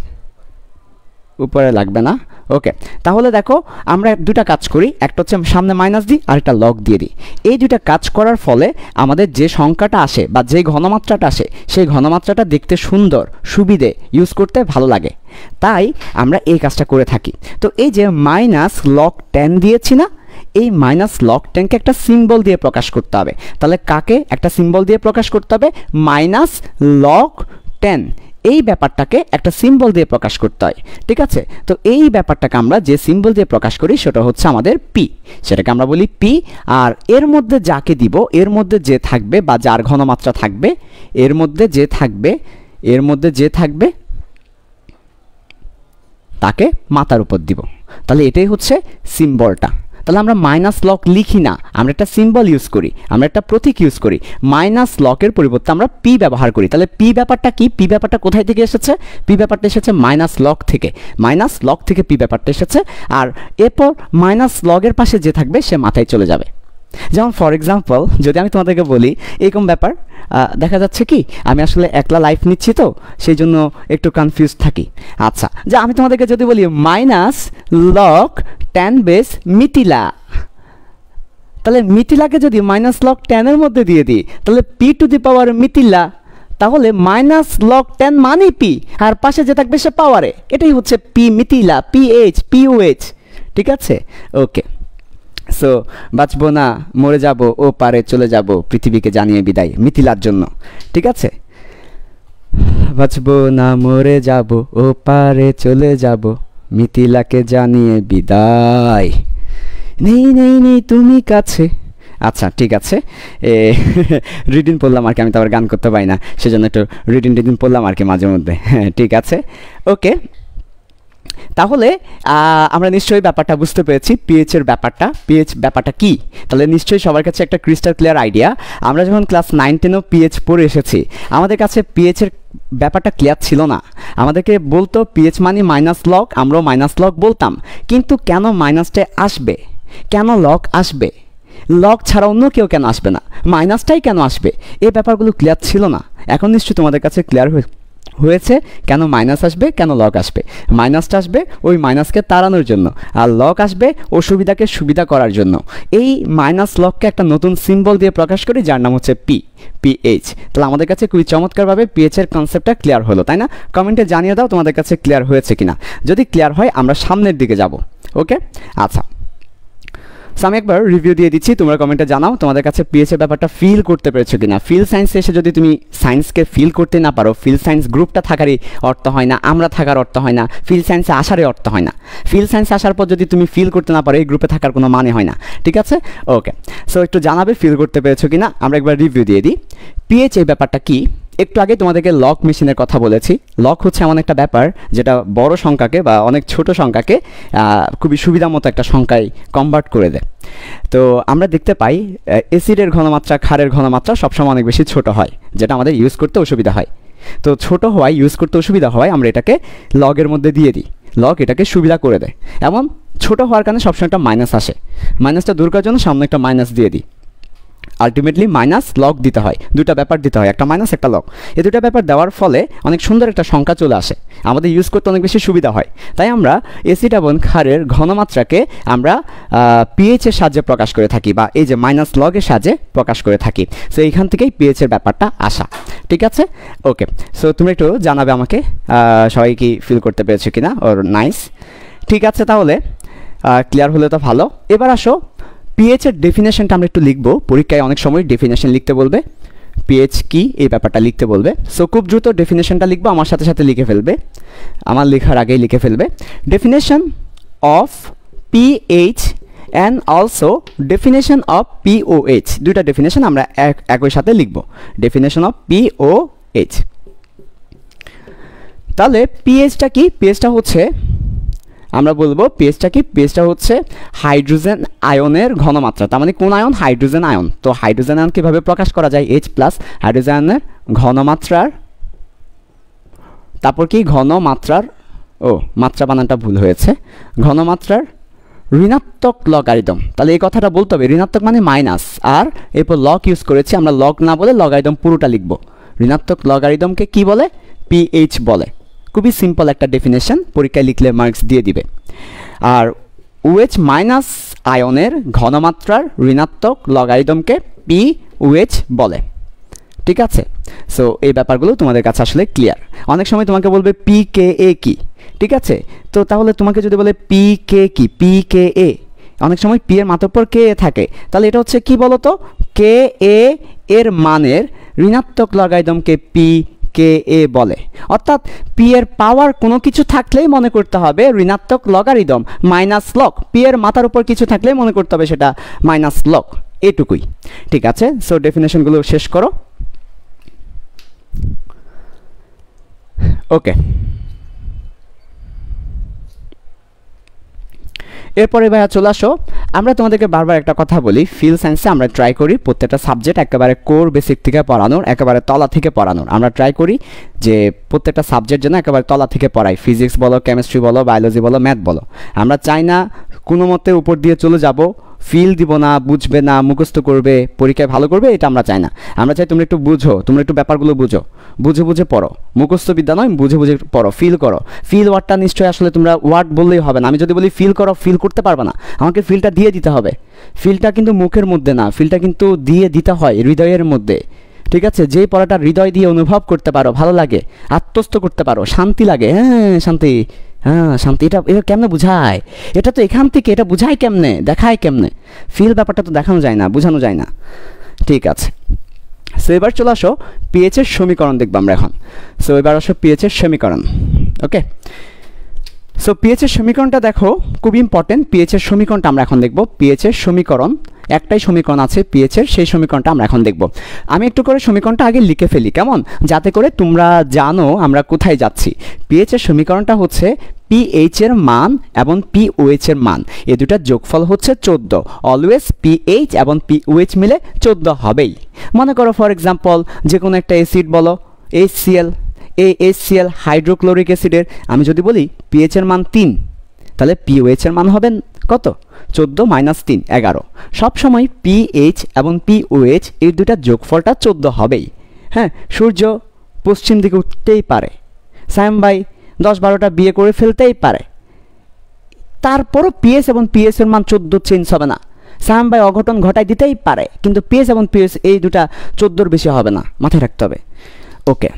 উপরে লাগবে না, ওকে। তাহলে দেখো আমরা দুটা কাজ করি, একটা হচ্ছে সামনে মাইনাস দিই আর একটা লগ দিয়ে দিই। এই দুটা কাজ করার ফলে আমাদের যে সংখ্যাটা আসে বা যে ঘনমাত্রাটা আসে, সেই ঘনমাত্রাটা দেখতে সুন্দর, সুবিধে, ইউজ করতে ভালো লাগে, তাই আমরা এই কাজটা করে থাকি। তো এই যে -log10 দিয়েছি না, এই -log10কে একটা সিম্বল দিয়ে প্রকাশ করতে হবে। তাহলে কাকে একটা সিম্বল দিয়ে প্রকাশ করতে হবে? -log10, এই ব্যাপারটাকে একটা সিম্বল দিয়ে প্রকাশ করতে হয়, ঠিক আছে? তো এই ব্যাপারটাকে আমরা যে সিম্বল দিয়ে প্রকাশ করি সেটা হচ্ছে আমাদের পি, সেটাকে আমরা বলি পি। আর এর মধ্যে যাকে দিব, এর মধ্যে যে থাকবে বা যার ঘনমাত্রা থাকবে, এর মধ্যে যে থাকবে তাকে মাথার উপর দিব। তাহলে এটাই হচ্ছে সিম্বলটা। তাহলে আমরা -log লিখি না, আমরা একটা সিম্বল ইউজ করি, আমরা একটা প্রতীক ইউজ করি, -log-এর পরিবর্তে আমরা পি ব্যবহার করি। তাহলে পি ব্যাপারটা কি? পি ব্যাপারটা কোথায় থেকে এসেছে? পি ব্যাপারটা এসেছে -log থেকে, -log থেকে পি ব্যাপারটা এসেছে। আর এরপর -log-এর পাশে যে থাকবে সে মাথায় চলে যাবে। যেমন ফর এক্সাম্পল যদি আমি তোমাদেরকে বলি এরকম ব্যাপার, দেখা যাচ্ছে কি আমি আসলে একলা লাইফ নিচ্ছি, তো সেই জন্য একটু কনফিউজ থাকি। আচ্ছা, যে আমি তোমাদেরকে যদি বলি -log10 বেস মিথিলা, তাহলে মিথিলাকে যদি -log10 এর মধ্যে দিয়ে দিই, তাহলে পি টু দি পাওয়ার মিথিলা, তাহলে -log10 মানে পি, আর পাশে যে থাকবে সে পাওয়ারে, এটাই হচ্ছে পি মিথিলা, পিওএইচ, ঠিক আছে? ওকে, সো বাঁচবো না মরে যাব, ও পারে চলে যাব, পৃথিবীকে জানিয়ে বিদায়, মিথিলার জন্য, ঠিক আছে? বাঁচবো না মরে যাব, ও পারে চলে যাব, মিথিলাকে জানিয়ে বিদায়, নেই তুমি কাছে। আচ্ছা, ঠিক আছে, রিডিং পড়লাম আর কি, আমি তো আবার গান করতে পারি না, সেজন্য একটু রিডিং পড়লাম আর কি মাঝে মধ্যে, হ্যাঁ ঠিক আছে, ওকে। তাহলে আমরা নিশ্চয়ই ব্যাপারটা বুঝতে পেরেছি, পিএইচের ব্যাপারটা, পিএইচ ব্যাপারটা কি। তাহলে নিশ্চয়ই সবার কাছে একটা ক্রিস্টাল ক্লিয়ার আইডিয়া। আমরা যখন ক্লাস 9-10ও পিএইচ পড়ে এসেছি, আমাদের কাছে পিএইচের ব্যাপারটা ক্লিয়ার ছিল না। আমাদেরকে বলতো পিএইচ মানে -log, আমরাও -log বলতাম, কিন্তু কেন মাইনাসটা আসবে, কেন লগ আসবে, লগ ছাড়া অন্য কেউ কেন আসবে না, মাইনাসটাই কেন আসবে, এই ব্যাপারগুলো ক্লিয়ার ছিল না। এখন নিশ্চয়ই তোমাদের কাছে ক্লিয়ার হয়েছে কেন মাইনাস আসবে, কেন লগ আসবে। মাইনাসটা আসবে ওই মাইনাসকে তাড়ানোর জন্য, আর লগ আসবে অসুবিধাকে সুবিধা করার জন্য। এই -logকে একটা নতুন সিম্বল দিয়ে প্রকাশ করি, যার নাম হচ্ছে পিএইচ। তাহলে আমাদের কাছে খুবই চমৎকারভাবে পিএইচের কনসেপ্টটা ক্লিয়ার হলো, তাই না? কমেন্টে জানিয়ে দাও তোমাদের কাছে ক্লিয়ার হয়েছে কিনা। যদি ক্লিয়ার হয় আমরা সামনের দিকে যাব, ওকে আচ্ছা, সো আমি একবার রিভিউ দিয়ে দিচ্ছি, তোমরা কমেন্টে জানাও তোমাদের কাছে পিএইচের ব্যাপারটা ফিল করতে পেরেছো কিনা। ফিল সায়েন্সে এসে যদি তুমি সায়েন্সকে ফিল করতে না পারো, ফিল সায়েন্স গ্রুপটা থাকারই অর্থ হয় না, আমরা থাকার অর্থ হয় না, ফিল সায়েন্সে আসারই অর্থ হয় না। ফিল সায়েন্সে আসার পর যদি তুমি ফিল করতে না পারো, এই গ্রুপে থাকার কোনো মানে হয় না, ঠিক আছে? ওকে, সো একটু জানাবে ফিল করতে পেরেছো কিনা। আমরা একবার রিভিউ দিয়ে দিই। পিএইচ এই ব্যাপারটা কি, একটু আগে তোমাদেরকে লক মেশিনের কথা বলেছি। লক হচ্ছে এমন একটা ব্যাপার যেটা বড় সংখ্যাকে বা অনেক ছোট সংখ্যাকে খুবই সুবিধা মতো একটা সংখ্যায় কনভার্ট করে দেয়। তো আমরা দেখতে পাই অ্যাসিডের ঘনমাত্রা, ক্ষারের ঘনমাত্রা সবসময় অনেক বেশি ছোট হয়, যেটা আমাদের ইউজ করতে অসুবিধা হয়। তো ছোট হওয়ায়, ইউজ করতে অসুবিধা হওয়ায় আমরা এটাকে লগের মধ্যে দিয়ে দিই। লগ এটাকে সুবিধা করে দেয়। এমন ছোট হওয়ার কারণে সবসময় একটা মাইনাস আসে, মাইনাসটা দূর করার জন্য সামনে একটা মাইনাস দিয়ে দিই। আলটিমেটলি মাইনাস লগ দিতে হয়, দুটা ব্যাপার দিতে হয়, একটা মাইনাস একটা লগ। এই দুটা ব্যাপার দেওয়ার ফলে অনেক সুন্দর একটা সংখ্যা চলে আসে, আমাদের ইউজ করতে অনেক বেশি সুবিধা হয়। তাই আমরা অ্যাসিড এবং ক্ষারের ঘনমাত্রাকে আমরা পিএইচের সাহায্যে প্রকাশ করে থাকি, বা এই যে মাইনাস লগের সাহায্যে প্রকাশ করে থাকি। সো এইখান থেকেই পিএইচের ব্যাপারটা আসা, ঠিক আছে? ওকে, সো তুমি একটু জানাবে আমাকে সবাই কি ফিল করতে পেরেছো কিনা, ওর নাইস। ঠিক আছে, তাহলে ক্লিয়ার হলে তো ভালো। এবার আসো পিএইচের ডেফিনেশনটা আমরা একটু লিখবো। পরীক্ষায় অনেক সময় ডেফিনেশন লিখতে বলবে, পিএইচ কি এই ব্যাপারটা লিখতে বলবে। সো খুব দ্রুত ডেফিনেশনটা লিখবো, আমার সাথে সাথে লিখে ফেলবে, আমার লেখার আগেই লিখে ফেলবে। Definition of pH and also definition of pOH, দুইটা ডেফিনেশন আমরা একই সাথে লিখবো, ডেফিনেশন অফ পিওএইচ। তাহলে পিএইচটা কি? পিএইচটা হচ্ছে, আমরা বলবো পিএইচটা কি, পিএইচটা হচ্ছে হাইড্রোজেন আয়নের ঘনমাত্রা। তার মানে কোন আয়ন? Hydrogen ion. তো হাইড্রোজেন আয়ন কীভাবে প্রকাশ করা যায়? H প্লাস হাইড্রোজেন আয়নের ঘনমাত্রার, তারপর কি ঘনমাত্রার, মাত্রা বানানটা ভুল হয়েছে, ঘনমাত্রার ঋণাত্মক লগারিদম। তাহলে এই কথাটা বলতে হবে, ঋণাত্মক মানে মাইনাস, আর এরপর লগ ইউজ করেছি আমরা, লগ না বলে লগারিদম পুরোটা লিখব। ঋণাত্মক লগারিদমকে কি বলে? পিএইচ বলে। খুবই সিম্পল একটা ডেফিনেশন, পরীক্ষায় লিখলে মার্কস দিয়ে দিবে। আর OH মাইনাস আয়নের ঘনমাত্রার ঋণাত্মক লগারিদমকে পিওএইচ বলে, ঠিক আছে? সো এই ব্যাপারগুলো তোমাদের কাছে আসলে ক্লিয়ার। অনেক সময় তোমাকে বলবে পিকেএ কি, ঠিক আছে? তো তাহলে তোমাকে যদি বলে পিকে কি, পিকেএ, অনেক সময় পি এর মাত্রার উপর কে থাকে, তাহলে এটা হচ্ছে কি বলতো? কে এর মানের ঋণাত্মক লগারিদমকে পি কে এ বলে। অর্থাৎ পি এর পাওয়ার কোনো কিছু থাকলেই মনে করতে হবে ঋণাত্মক লগারিদম মাইনাস লগ, পি এর মাথার উপর কিছু থাকলেই মনে করতে হবে সেটা মাইনাস লগ, এটুকুই, ঠিক আছে? সো ডেফিনেশনগুলো শেষ করো। ওকে, এরপরে ভাইয়া চলে আসো, আমরা তোমাদেরকে বারবার একটা কথা বলি, ফিল সায়েন্সে আমরা ট্রাই করি প্রত্যেকটা সাবজেক্ট একেবারে কোর বেসিক থেকে পড়ানোর, একেবারে তলা থেকে পড়ানোর। আমরা ট্রাই করি যে প্রত্যেকটা সাবজেক্ট যেন একেবারে তলা থেকে পড়াই, ফিজিক্স বলো, কেমিস্ট্রি বলো, বায়োলজি বলো, ম্যাথ বলো। আমরা চাই না কোনো মতে উপর দিয়ে চলে যাব, ফিল দিব না, বুঝবে না, মুখস্থ করবে, পরীক্ষায় ভালো করবে, এটা আমরা চাই না। আমরা চাই তোমরা একটু বুঝো, তোমরা একটু ব্যাপারগুলো বুঝো, বুঝে বুঝে পড়ো, মুখস্থ বিদ্যা নয়, বুঝে বুঝে পড়ো, ফিল করো। ফিল ওয়ার্ডটা নিশ্চয়ই আসলে তোমরা ওয়ার্ড বললেই হবে না। আমি যদি বলি ফিল করো, ফিল করতে পারবে না, আমাকে ফিলটা দিয়ে দিতে হবে। ফিলটা কিন্তু মুখের মধ্যে না, ফিলটা কিন্তু দিয়ে দিতে হয় হৃদয়ের মধ্যে, ঠিক আছে? যেই পড়াটা হৃদয় দিয়ে অনুভব করতে পারো, ভালো লাগে, আত্মস্থ করতে পারো, শান্তি লাগে, হ্যাঁ শান্তি, হ্যাঁ শান্তি, এটা কেমনে বুঝায়? এটা তো এখান থেকে, এটা বুঝায় কেমনে, দেখায় কেমনে? ফিল ব্যাপারটা তো দেখানো যায় না, বোঝানো যায় না, ঠিক আছে? সো এবার চলে আসো পিএইচের সমীকরণ দেখবো আমরা এখন। সো এবার আসো পিএইচের সমীকরণ। ওকে, সো পিএইচের সমীকরণটা দেখো, খুব ইম্পর্টেন্ট। পিএইচের সমীকরণটা আমরা এখন দেখব। পিএইচের সমীকরণ, একটাই সমীকরণ আছে পিএইচের, সেই সমীকরণটা আমরা এখন দেখব। আমি একটু করে সমীকরণটা আগে লিখে ফেলি, কেমন? যাতে করে তোমরা জানো আমরা কোথায় যাচ্ছি। পিএইচের সমীকরণটা হচ্ছে পিএইচ এর মান এবং পিওএইচ এর মান, এই দুটার যোগফল হচ্ছে 14। অলওয়েজ পিএইচ এবং পিওএইচ মিলে 14 হবেই। মনে করো ফর এক্সাম্পল যে কোনো একটা অ্যাসিড বলো, HCl, এই HCl হাইড্রোক্লোরিক অ্যাসিডের আমি যদি বলি পিএইচ এর মান 3, তাহলে পিওএইচ এর মান হবেন কত? 14 মাইনাস 3 11। সবসময় পিএইচ এবং পিওএইচ এই দুটার যোগফলটা 14 হবেই। হ্যাঁ, সূর্য পশ্চিম দিকে উঠতেই পারে, সায়েম ভাই 10-12টা বিয়ে করে ফেলতেই পারে, তারপরও পিএইচ এবং পিএইচ এর মান 14 চেঞ্জ হবে না। সায়েম ভাই অঘটন ঘটাই দিতেই পারে, কিন্তু পিএইচ এবং পিএইচ এই দুটা 14-র বেশি হবে না, মাথায় রাখতে হবে। ওকে,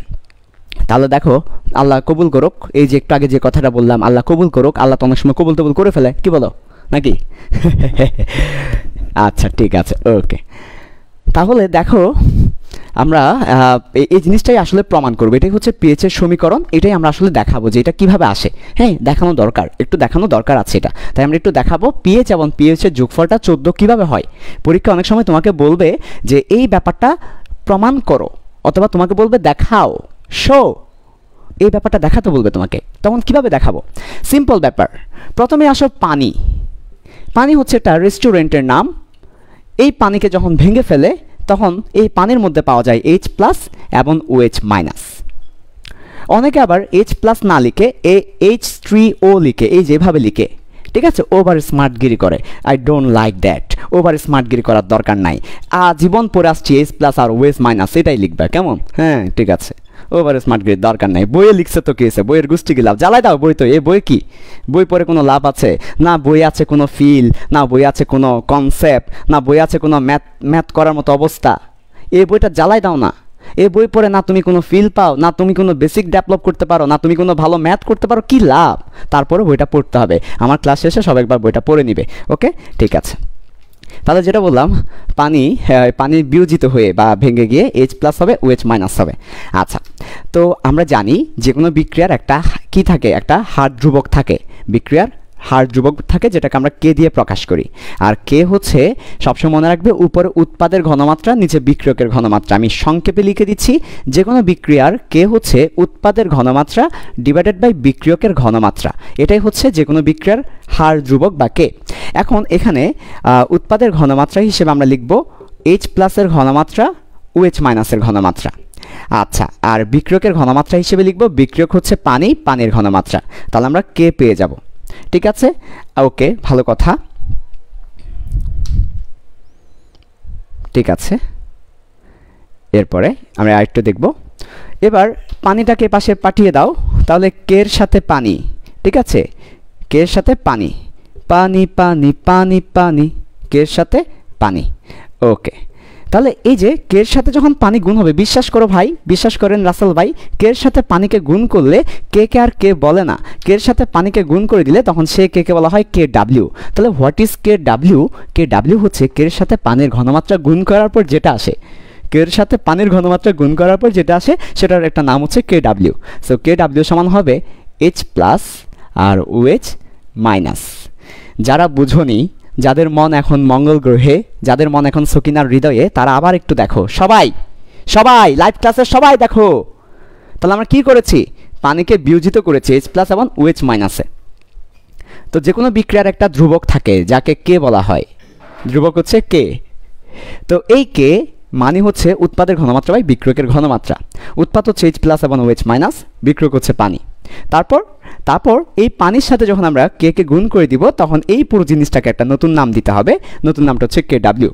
তাহলে দেখো আল্লাহ কবুল করুক, এই যে একটু আগে যে কথাটা বললাম আল্লাহ কবুল করুক, আল্লাহ তো অনেক সময় কবুল টবুল করে ফেলে, কি বলো নাকি? আচ্ছা ঠিক আছে, ওকে। তাহলে দেখো আমরা এই জিনিসটাই আসলে প্রমাণ করবো, এটাই হচ্ছে পিএইচের সমীকরণ, এটাই আমরা আসলে দেখাবো যে এটা কিভাবে আসে। হ্যাঁ, দেখানো দরকার, একটু দেখানো দরকার আছে এটা, তাই আমরা একটু দেখাবো পিএইচ এবং পিএইচের যোগফলটা 14 কিভাবে হয়। পরীক্ষা অনেক সময় তোমাকে বলবে যে এই ব্যাপারটা প্রমাণ করো, অথবা তোমাকে বলবে দেখাও, শো, এই ব্যাপারটা দেখাতে বলবে তোমাকে, তখন কিভাবে দেখাবো? সিম্পল ব্যাপার। প্রথমে আসো পানি। পানি হচ্ছে একটা রেস্টুরেন্টের নাম। এই পানিকে যখন ভেঙে ফেলে তখন এই পানির মধ্যে পাওয়া যায় H+ এবং OH-। অনেকে আবার H+ না লিখে H3O লিখে, এই যেভাবে লিখে, ঠিক আছে, ওভার স্মার্টগিরি করে। I don't like that, over স্মার্টগিরি করার দরকার নাই। জীবন পড়ে আসছি H+ আর OH-, এটাই লিখবে, কেমন? হ্যাঁ ঠিক আছে, ওভার স্মার্টগিরির দরকার নাই। বইয়ে লিখছে তো কি হয়েছে, বইয়ের গোষ্ঠী কি লাভ, জ্বালাই দাও বই, তো এই বই কি, বই পড়ে কোনো লাভ আছে না? বই আছে কোনো ফিল না, বই আছে কোনো কনসেপ্ট না, বই আছে কোনো ম্যাথ করার মতো অবস্থা? এই বইটা জ্বালাই দাও না। এই বই পড়ে না তুমি কোনো ফিল পাও, না তুমি কোনো বেসিক ডেভেলপ করতে পারো, না তুমি কোনো ভালো ম্যাথ করতে পারো, কি লাভ? তারপরে বইটা পড়তে হবে। আমার ক্লাস শেষে সব একবার বইটা পড়ে নিবে, ওকে ঠিক আছে। তাহলে যেটা বললাম, পানি বিয়োজিত হয়ে বা ভেঙে গিয়ে H+ হবে, OH- হবে। আচ্ছা, তো আমরা জানি যে কোনো বিক্রিয়ার একটা কি থাকে, একটা হার ধ্রুবক থাকে, বিক্রিয়ার হার ধ্রুবক থাকে, যেটাকে আমরা কে দিয়ে প্রকাশ করি। আর কে হচ্ছে, সবসময় মনে রাখবে, উপরে উৎপাদের ঘনমাত্রা, নিচে বিক্রিয়কের ঘনমাত্রা। আমি সংক্ষেপে লিখে দিচ্ছি, যে কোনো বিক্রিয়ার কে হচ্ছে উৎপাদের ঘনমাত্রা ডিভাইডেড বাই বিক্রিয়কের ঘনমাত্রা, এটাই হচ্ছে যে কোনো বিক্রিয়ার হার ধ্রুবক বা কে। এখন এখানে উৎপাদের ঘনমাত্রা হিসেবে আমরা লিখব H+ এর ঘনমাত্রা, OH- এর ঘনমাত্রা। আচ্ছা, আর বিক্রিয়কের ঘনমাত্রা হিসেবে লিখব, বিক্রিয়ক হচ্ছে পানি, পানির ঘনমাত্রা। তাহলে আমরা কে পেয়ে যাব, ঠিক আছে, ওকে, ভালো কথা, ঠিক আছে। এরপরে আমরা আরেকটু দেখব। এবার পানিটাকে পাশে পাঠিয়ে দাও, তাহলে কে এর সাথে পানি, ঠিক আছে, কে এর সাথে পানি, পানি পানি পানি পানি, কে এর সাথে পানি, ওকে। তাহলে এই যে কে এর সাথে যখন পানি গুণ হবে, বিশ্বাস করো ভাই, বিশ্বাস করেন রাসেল ভাই, কে এর সাথে পানিকে গুণ করলে কে কে আর কে বলে না, কে এর সাথে পানিকে গুণ করে দিলে তখন সে কে কে বলা হয় KW। তাহলে হোয়াট ইজ KW? KW হচ্ছে কে এর সাথে পানির ঘনমাত্রা গুণ করার পর যেটা আসে, কে এর সাথে পানির ঘনমাত্রা গুণ করার পর যেটা আসে সেটার একটা নাম হচ্ছে KW। সো KW সমান হবে H+ আর OH-। যারা বুঝোনি, যাদের মন এখন মঙ্গল গ্রহে, যাদের মন এখন সকিনার হৃদয়ে, তারা আবার একটু দেখো, সবাই সবাই লাইভ ক্লাসে সবাই দেখো। তাহলে আমরা কি করেছি, পানিকে বিয়োজিত করেছি H+ এবং OH-। তো যে কোনো বিক্রিয়ার একটা ধ্রুবক থাকে যাকে কে বলা হয়, ধ্রুবক হচ্ছে কে। তো এই কে মানে হচ্ছে উৎপাদের ঘনমাত্রা বাই বিক্রিয়কের ঘনমাত্রা। উৎপাদ হচ্ছে H+ এবং OH-, বিক্রিয়ক হচ্ছে পানি। তারপর এই পানির সাথে যখন আমরা কে কে গুণ করে দিব, তখন এই পুরো জিনিসটাকে একটা নতুন নাম দিতে হবে, নতুন নামটা হচ্ছে KW।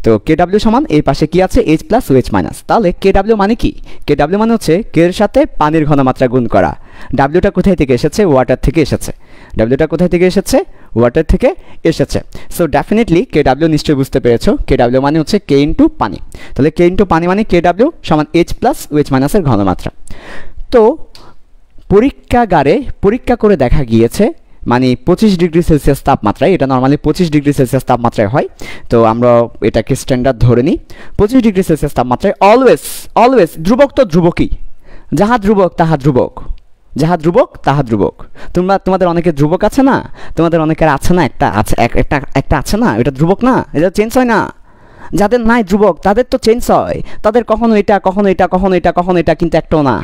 তো KW সমান এই পাশে কি আছে, H+ OH-। তাহলে KW মানে কি? KW মানে হচ্ছে কে এর সাথে পানির ঘনমাত্রা গুণ করা। ডাব্লিউটা কোথায় থেকে এসেছে? ওয়াটার থেকে এসেছে। ডাব্লিউটা কোথায় থেকে এসেছে? ওয়াটার থেকে এসেছে। সো ডেফিনেটলি KW নিশ্চয়ই বুঝতে পেরেছো, KW মানে হচ্ছে K ইন্টু পানি। তাহলে K ইন্টু পানি মানে KW সমান H+ OH- এর ঘনমাত্রা। তো পরীক্ষাগারে পরীক্ষা করে দেখা গিয়েছে, মানে 25 ডিগ্রি সেলসিয়াস তাপমাত্রায়, এটা নর্মালি 25 ডিগ্রি সেলসিয়াস তাপমাত্রায় হয়, তো আমরা এটাকে স্ট্যান্ডার্ড ধরে নিই। 25 ডিগ্রি সেলসিয়াস তাপমাত্রায় অলওয়েজ ধ্রুবক তো ধ্রুবকই, যাহা ধ্রুবক তাহা ধ্রুবক, যাহা ধ্রুবক তাহা ধ্রুবক। তোমাদের অনেকের ধ্রুবক আছে না, তোমাদের অনেকের আছে না, একটা আছে না, এটা ধ্রুবক না, এটা চেঞ্জ হয় না। যাদের নাই ধ্রুবক তাদের তো চেঞ্জ হয়, তাদের কখনো এটা কখনো এটা কখনো এটা কখনো এটা, কিন্তু একটাও না,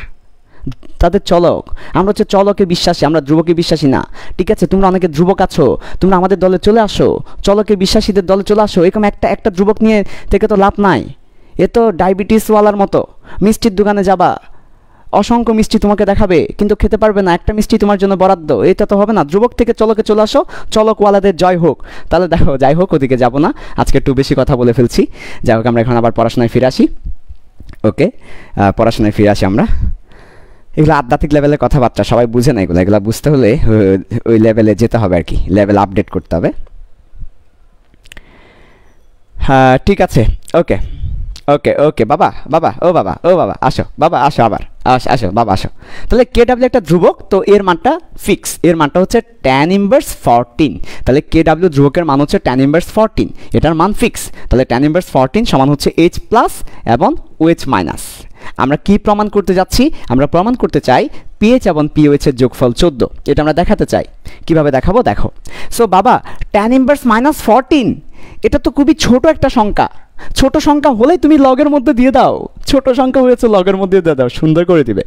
তাদের চলক। আমরা হচ্ছে চলকে বিশ্বাসী, আমরা ধ্রুবকে বিশ্বাসী না, ঠিক আছে। তোমরা অনেকে ধ্রুবক আছো, তোমরা আমাদের দলে চলে আসো, চলকে বিশ্বাসীদের দলে চলে আসো। এরকম একটা ধ্রুবক নিয়ে থেকে তো লাভ নাই, এ তো ডায়াবেটিসওয়ালার মতো। মিষ্টির দোকানে যাবা, অসংখ্য মিষ্টি তোমাকে দেখাবে, কিন্তু খেতে পারবে না, একটা মিষ্টি তোমার জন্য বরাদ্দ, এটা তো হবে না। ধ্রুবক থেকে চলকে চলে আসো, চলকওয়ালাদের জয় হোক। তাহলে দেখো, যাই হোক, ওদিকে যাব না, আজকে একটু বেশি কথা বলে ফেলছি। যাই হোক, আমরা এখন আবার পড়াশোনায় ফিরে আসি। ওকে, পড়াশোনায় ফিরে আসি আমরা। এগুলো আধ্যাত্মিক লেভেলের কথাবার্তা, সবাই বুঝে না এগুলো, এগুলো বুঝতে হলে ওই লেভেলে যেতে হবে আর কি, লেভেল আপডেট করতে হবে। হ্যাঁ ঠিক আছে, ওকে। ওকে ওকে বাবা বাবা ও বাবা ও বাবা আসো বাবা আসো আবার আসো বাবা আসো। তাহলে কে ডাব্লিউ একটা ধ্রুবক, তো এর মানটা ফিক্স, এর মানটা হচ্ছে tan ইনভার্স 14। তাহলে কে ডাব্লিউ ধ্রুবকের মান হচ্ছে tan ইনভার্স 14, এটার মান ফিক্স। তাহলে tan ইনভার্স 14 সমান হচ্ছে এইচ প্লাস এবং ওএইচ মাইনাস। আমরা কি প্রমাণ করতে যাচ্ছি? আমরা প্রমাণ করতে চাই পিএইচ এবং পিওএইচ এর যোগফল 14, এটা আমরা দেখাতে চাই। কিভাবে দেখাবো দেখো। সো বাবা tan ইনভার্স মাইনাস 14 এটা তো খুবই ছোট একটা সংখ্যা, ছোট সংখ্যা হলেই তুমি লগের মধ্যে দিয়ে দাও, ছোট সংখ্যা হয়েছে লগের মধ্যে দিয়ে দাও, সুন্দর করে দিবে।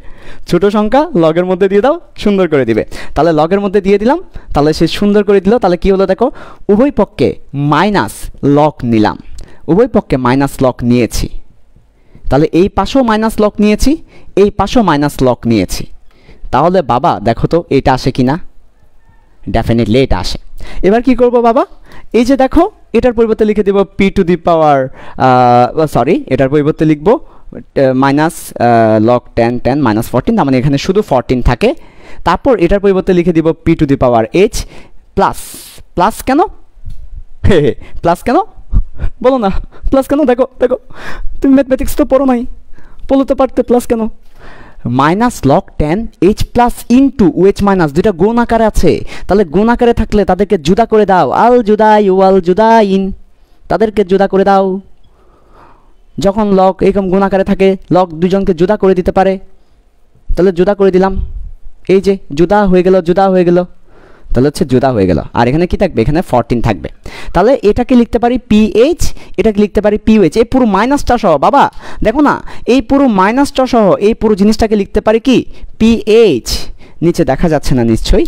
ছোট সংখ্যা লগের মধ্যে দিয়ে দাও, সুন্দর করে দিবে। তাহলে লগের মধ্যে দিয়ে দিলাম, তাহলে সে সুন্দর করে দিল। তাহলে কি হলো দেখো, উভয় পক্ষে মাইনাস লগ নিলাম, উভয় পক্ষে মাইনাস লগ নিয়েছি। তাহলে এই পাশেও মাইনাস লগ নিয়েছি, এই পাশেও মাইনাস লগ নিয়েছি। তাহলে বাবা দেখো তো এটা আসে কি না? ডেফিনেটলি এটা আসে। এবার কি করব বাবা, এই যে দেখো এটার পরিবর্তে লিখে দেব P to the power, sorry এটার পরিবর্তে লিখব মাইনাস লগ 10 মাইনাস 14, তার মানে এখানে শুধু 14 থাকে। তারপর এটার পরিবর্তে লিখে দিব P to the power H plus, plus কেন প্লাস কেন বলো না, প্লাস কেন? দেখো দেখো তুমি ম্যাথমেটিক্স তো পড়ো নাই, বলতে পারতে প্লাস কেন? Minus log 10 H plus into OH minus, দুইটা গুণ আকারে আছে। তাহলে গুণ আকারে থাকলে তাদেরকে জুদা করে দাও, আল জুদা ইউ আল জুদা ইন, তাদেরকে জুদা করে দাও। যখন লগ এরকম গুণ আকারে থাকে লগ দুজনকে জুদা করে দিতে পারে, তাহলে জুদা করে দিলাম, এই যে জুদা হয়ে গেল, জুদা হয়ে গেল, তাহলে হচ্ছে জুদা হয়ে গেল। আর এখানে কি থাকবে? এখানে 14 থাকবে। তাহলে এটাকে লিখতে পারি পিএইচ, এটাকে লিখতে পারি পিওএইচ, এই পুরো মাইনাসটা সহ। বাবা দেখো না, এই পুরো মাইনাসটা সহ এই পুরো জিনিসটাকে লিখতে পারি কি পিএইচ। নিচে দেখা যাচ্ছে না নিশ্চয়ই,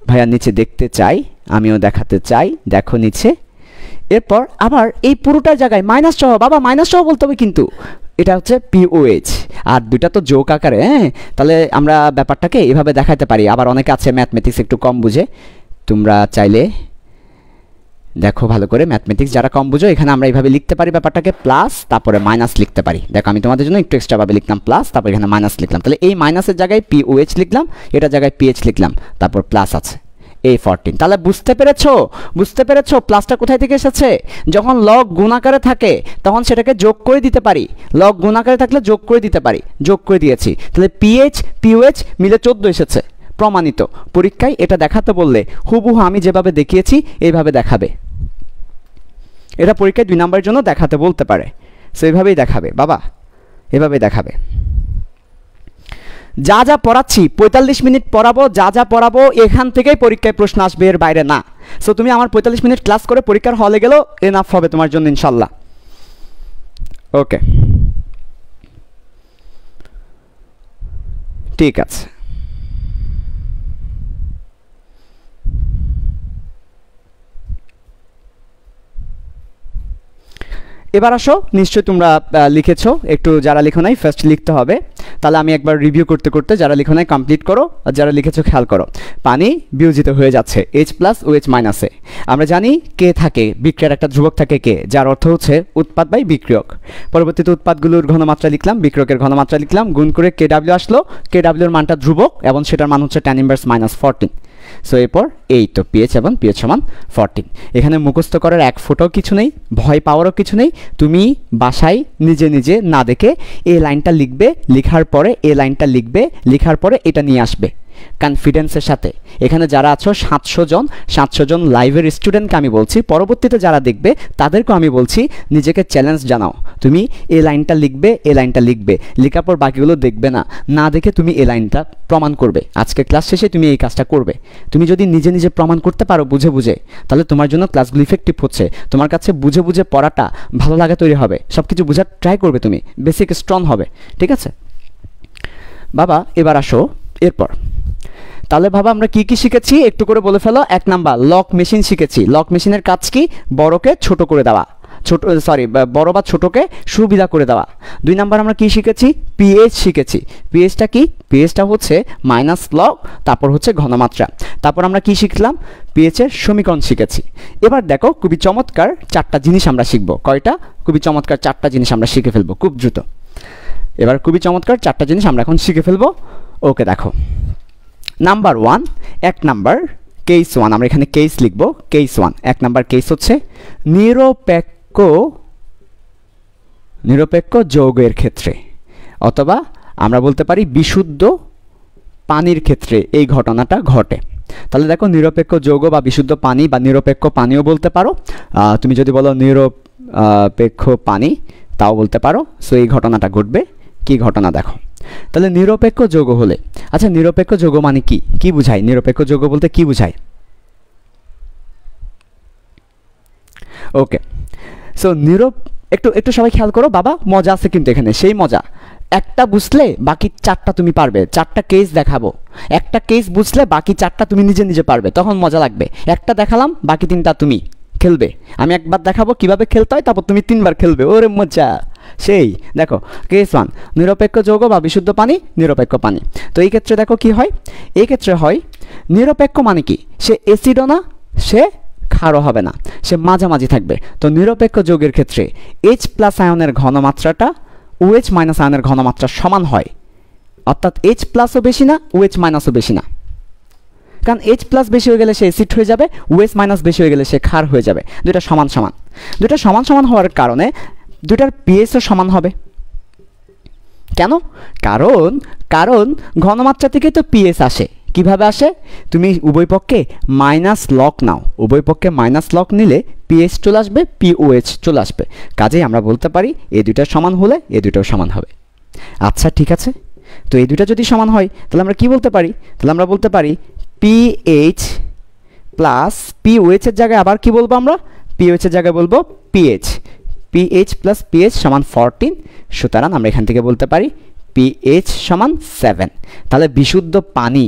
ভাইয়া নিচে দেখতে চাই, আমিও দেখাতে চাই, দেখো নিচে। এরপর আবার এই পুরোটার জায়গায় মাইনাস সহ, বাবা মাইনাস সহ বলতে হবে কিন্তু, এটা হচ্ছে পিওএইচ। আর দুইটা তো যোগ আকারে, হ্যাঁ। তাহলে আমরা ব্যাপারটাকে এভাবে দেখাতে পারি। আবার অনেকে আছে ম্যাথমেটিক্স একটু কম বুঝে, তোমরা চাইলে দেখো ভালো করে, ম্যাথমেটিক্স যারা কম বুঝো এখানে আমরা এইভাবে লিখতে পারি ব্যাপারটাকে, প্লাস তারপরে মাইনাস লিখতে পারি। দেখো আমি তোমাদের জন্য একটু এক্সট্রাভাবে লিখলাম প্লাস, তারপর এখানে মাইনাস লিখলাম। তাহলে এই মাইনাসের জায়গায় পিওএইচ লিখলাম, এটার জায়গায় পিএইচ লিখলাম, তারপর প্লাস আছে এই 14। তাহলে বুঝতে পেরেছো, বুঝতে পেরেছো প্লাসটা কোথায় থেকে এসেছে? যখন লগ গুণাকারে থাকে তখন সেটাকে যোগ করে দিতে পারি, লগ গুণাকারে থাকলে যোগ করে দিতে পারি, যোগ করে দিয়েছি। তাহলে পিএইচ পিওএইচ মিলে 14 এসেছে, প্রমাণিত। পরীক্ষায় এটা দেখাতে বললে হুবহু আমি যেভাবে দেখিয়েছি এইভাবে দেখাবে। এটা পরীক্ষায় 2 নম্বরের জন্য দেখাতে বলতে পারে, সো এইভাবেই দেখাবে বাবা, এভাবে দেখাবে। যা যা পড়াচ্ছি 45 মিনিট পড়াবো, যা যা পড়াবো এখান থেকেই পরীক্ষায় প্রশ্ন আসবে, এর বাইরে না। সো তুমি আমার 45 মিনিট ক্লাস করে পরীক্ষার হলে গেলেও এনাফ হবে তোমার জন্য ইনশাল্লাহ। ওকে ঠিক আছে। এবার আসো, নিশ্চয়ই তোমরা লিখেছো, একটু যারা লিখো নাই ফার্স্ট লিখতে হবে। তাহলে আমি একবার রিভিউ করতে করতে যারা লিখো নাই কমপ্লিট করো, আর যারা লিখেছো খেয়াল করো। পানি বিয়োজিত হয়ে যাচ্ছে এইচ প্লাস ওএইচ মাইনাসে। আমরা জানি কে থাকে, বিক্রিয়ার একটা ধ্রুবক থাকে কে, যার অর্থ হচ্ছে উৎপাদ বাই বিক্রিয়ক। পরবর্তীতে উৎপাদগুলোর ঘনমাত্রা লিখলাম, বিক্রিয়কের ঘনমাত্রা লিখলাম, গুণ করে কে ডাব্লিউ আসলো, কে ডাব্লিউর মানটা ধ্রুবক এবং সেটার মান হচ্ছে tan ইনভার্স মাইনাস 14। সো এরপর এই তো পিএইচ এবং পিএইচ সমান 14। এখানে মুখস্থ করার এক ফোঁটাও কিছু নেই, ভয় পাওয়ারও কিছু নেই। তুমি বাসায় নিজে নিজে না দেখে এই লাইনটা লিখবে, লেখার পরে এই লাইনটা লিখবে, লেখার পরে এটা নিয়ে আসবে কনফিডেন্সের সাথে। এখানে যারা আছো 700 জন লাইভের স্টুডেন্টকে আমি বলছি, পরবর্তীতে যারা দেখবে তাদেরকেও আমি বলছি নিজেকে চ্যালেঞ্জ জানাও। তুমি এই লাইনটা লিখবে, এই লাইনটা লিখবে, লেখার পর বাকিগুলো দেখবে না, না দেখে তুমি এই লাইনটা প্রমাণ করবে। আজকে ক্লাস শেষে তুমি এই কাজটা করবে। তুমি যদি নিজে নিজে প্রমাণ করতে পারো বুঝে বুঝে, তাহলে তোমার জন্য ক্লাসগুলো ইফেক্টিভ হচ্ছে। তোমার কাছে বুঝে বুঝে পড়াটা ভালো লাগা তৈরি হবে, সব কিছু বোঝার ট্রাই করবে, তুমি বেসিক স্ট্রং হবে। ঠিক আছে বাবা, এবার আসো এরপর। তাহলে বাবা আমরা কি কি শিখেছি একটু করে বলে ফেলো। 1 নাম্বার লক মেশিন শিখেছি। লক মেশিনের কাজ কি? বড়কে ছোট করে দেওয়া, বড় বা ছোটকে সুবিধা করে দেওয়া। 2 নাম্বার আমরা কি শিখেছি? পিএইচ শিখেছি। পিএইচটা কি? পিএইচটা হচ্ছে মাইনাস লগ, তারপর হচ্ছে ঘনমাত্রা। তারপর আমরা কি শিখলাম? পিএইচের সমীকরণ শিখেছি। এবার দেখো খুবই চমৎকার 4টা জিনিস আমরা শিখবো। কয়টা? খুবই চমৎকার 4টা জিনিস আমরা শিখে ফেলবো খুব দ্রুত। এবার খুবই চমৎকার 4টা জিনিস আমরা এখন শিখে ফেলবো। ওকে দেখো, নাম্বার 1, 1 নাম্বার কেস 1, আমরা এখানে কেস লিখবো। কেস 1, 1 নাম্বার কেস হচ্ছে নিরপেক্ষ নিরপেক্ষ যৌগের ক্ষেত্রে, অথবা আমরা বলতে পারি বিশুদ্ধ পানির ক্ষেত্রে এই ঘটনাটা ঘটে। তাহলে দেখো নিরপেক্ষ যৌগ বা বিশুদ্ধ পানি বা নিরপেক্ষ পানিও বলতে পারো, তুমি যদি বলো নিরপেক্ষ পানি তাও বলতে পারো। সো এই ঘটনাটা ঘটবে। কি ঘটনা দেখো, তাহলে নিরপেক্ষ যৌগ হলে, আচ্ছা নিরপেক্ষ যৌগ মানে কি, কি বুঝায় নিরপেক্ষ যৌগ বলতে, কি বুঝায়? ওকে, সো একটু একটু সবাই খেয়াল করো বাবা, মজা আছে কিন্তু এখানে, সেই মজা। একটা বুঝলে বাকি চারটা তুমি পারবে, চারটা কেস দেখাবো, একটা কেস বুঝলে বাকি চারটা তুমি নিজে নিজে পারবে, তখন মজা লাগবে। একটা দেখালাম, বাকি তিনটা তুমি খেলবে, আমি একবার দেখাবো কিভাবে খেলতে হয়, তারপর তুমি তিনবার খেলবে, ওরে মজা সেই। দেখো কেস 1, নিরপেক্ষ যৌগ বা বিশুদ্ধ পানি, নিরপেক্ষ পানি। তো এই ক্ষেত্রে দেখো কি হয়, এই ক্ষেত্রে হয় নিরপেক্ষ মানে কি, সে অ্যাসিডও না সে ক্ষারও হবে না, সে মাঝামাঝি থাকবে। তো নিরপেক্ষ যৌগের ক্ষেত্রে H প্লাস আয়নের ঘনমাত্রাটা OH মাইনাস আয়নের ঘনমাত্রা সমান হয়, অর্থাৎ H প্লাসও বেশি না, OH মাইনাসও বেশি না। কারণ H প্লাস বেশি হয়ে গেলে সে অ্যাসিড হয়ে যাবে, OH মাইনাস বেশি হয়ে গেলে সে ক্ষার হয়ে যাবে। দুইটা সমান সমান, দুইটা সমান সমান হওয়ার কারণে দুইটার পিএইচও সমান হবে। কেন? কারণ ঘনমাত্রা থেকে তো পিএইচ আসে। কিভাবে আসে? তুমি উভয় পক্ষে মাইনাস লক নাও, উভয় পক্ষে মাইনাস লক নিলে পিএইচ চলে আসবে, পিওএইচ চলে আসবে। কাজেই আমরা বলতে পারি এই দুইটা সমান হলে এই দুইটাও সমান হবে। আচ্ছা ঠিক আছে, তো এই দুইটা যদি সমান হয় তাহলে আমরা কি বলতে পারি? তাহলে আমরা বলতে পারি পিএইচ প্লাস পিওএইচ এর জায়গায় আবার কি বলবো আমরা? পিওএইচ এর জায়গায় বলবো পিএইচ। পিএইচ প্লাস পিএইচ সমান 14, সুতরাং আমরা এখান থেকে বলতে পারি পিএইচ সমান 7। তাহলে বিশুদ্ধ পানি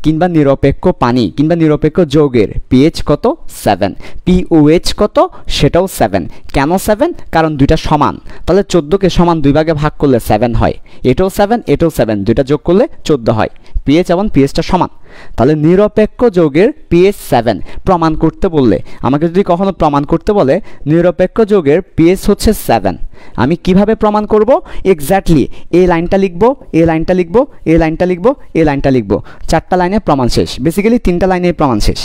কিংবা নিরপেক্ষ পানি কিংবা নিরপেক্ষ যৌগের পিএইচ কত? 7। পিওএইচ কত? সেটাও 7। কেন 7? কারণ দুইটা সমান। তাহলে 14কে সমান 2 ভাগে ভাগ করলে 7 হয়, এটাও 7 এটাও 7, দুইটা যোগ করলে 14 হয়। পিএইচ এবং পিএইচটা সমান। তাহলে নিরপেক্ষ যৌগের পিএইচ 7 প্রমাণ করতে বললে, আমাকে যদি কখনো প্রমাণ করতে বলে নিরপেক্ষ যৌগের পিএইচ হচ্ছে 7, আমি কিভাবে প্রমাণ করব? এক্স্যাক্টলি এই লাইনটা লিখবো, এই লাইনটা লিখবো, এই লাইনটা লিখবো, এই লাইনটা লিখবো, 4টা লাইনে প্রমাণ শেষ। বেসিক্যালি 3টা লাইনে প্রমাণ শেষ,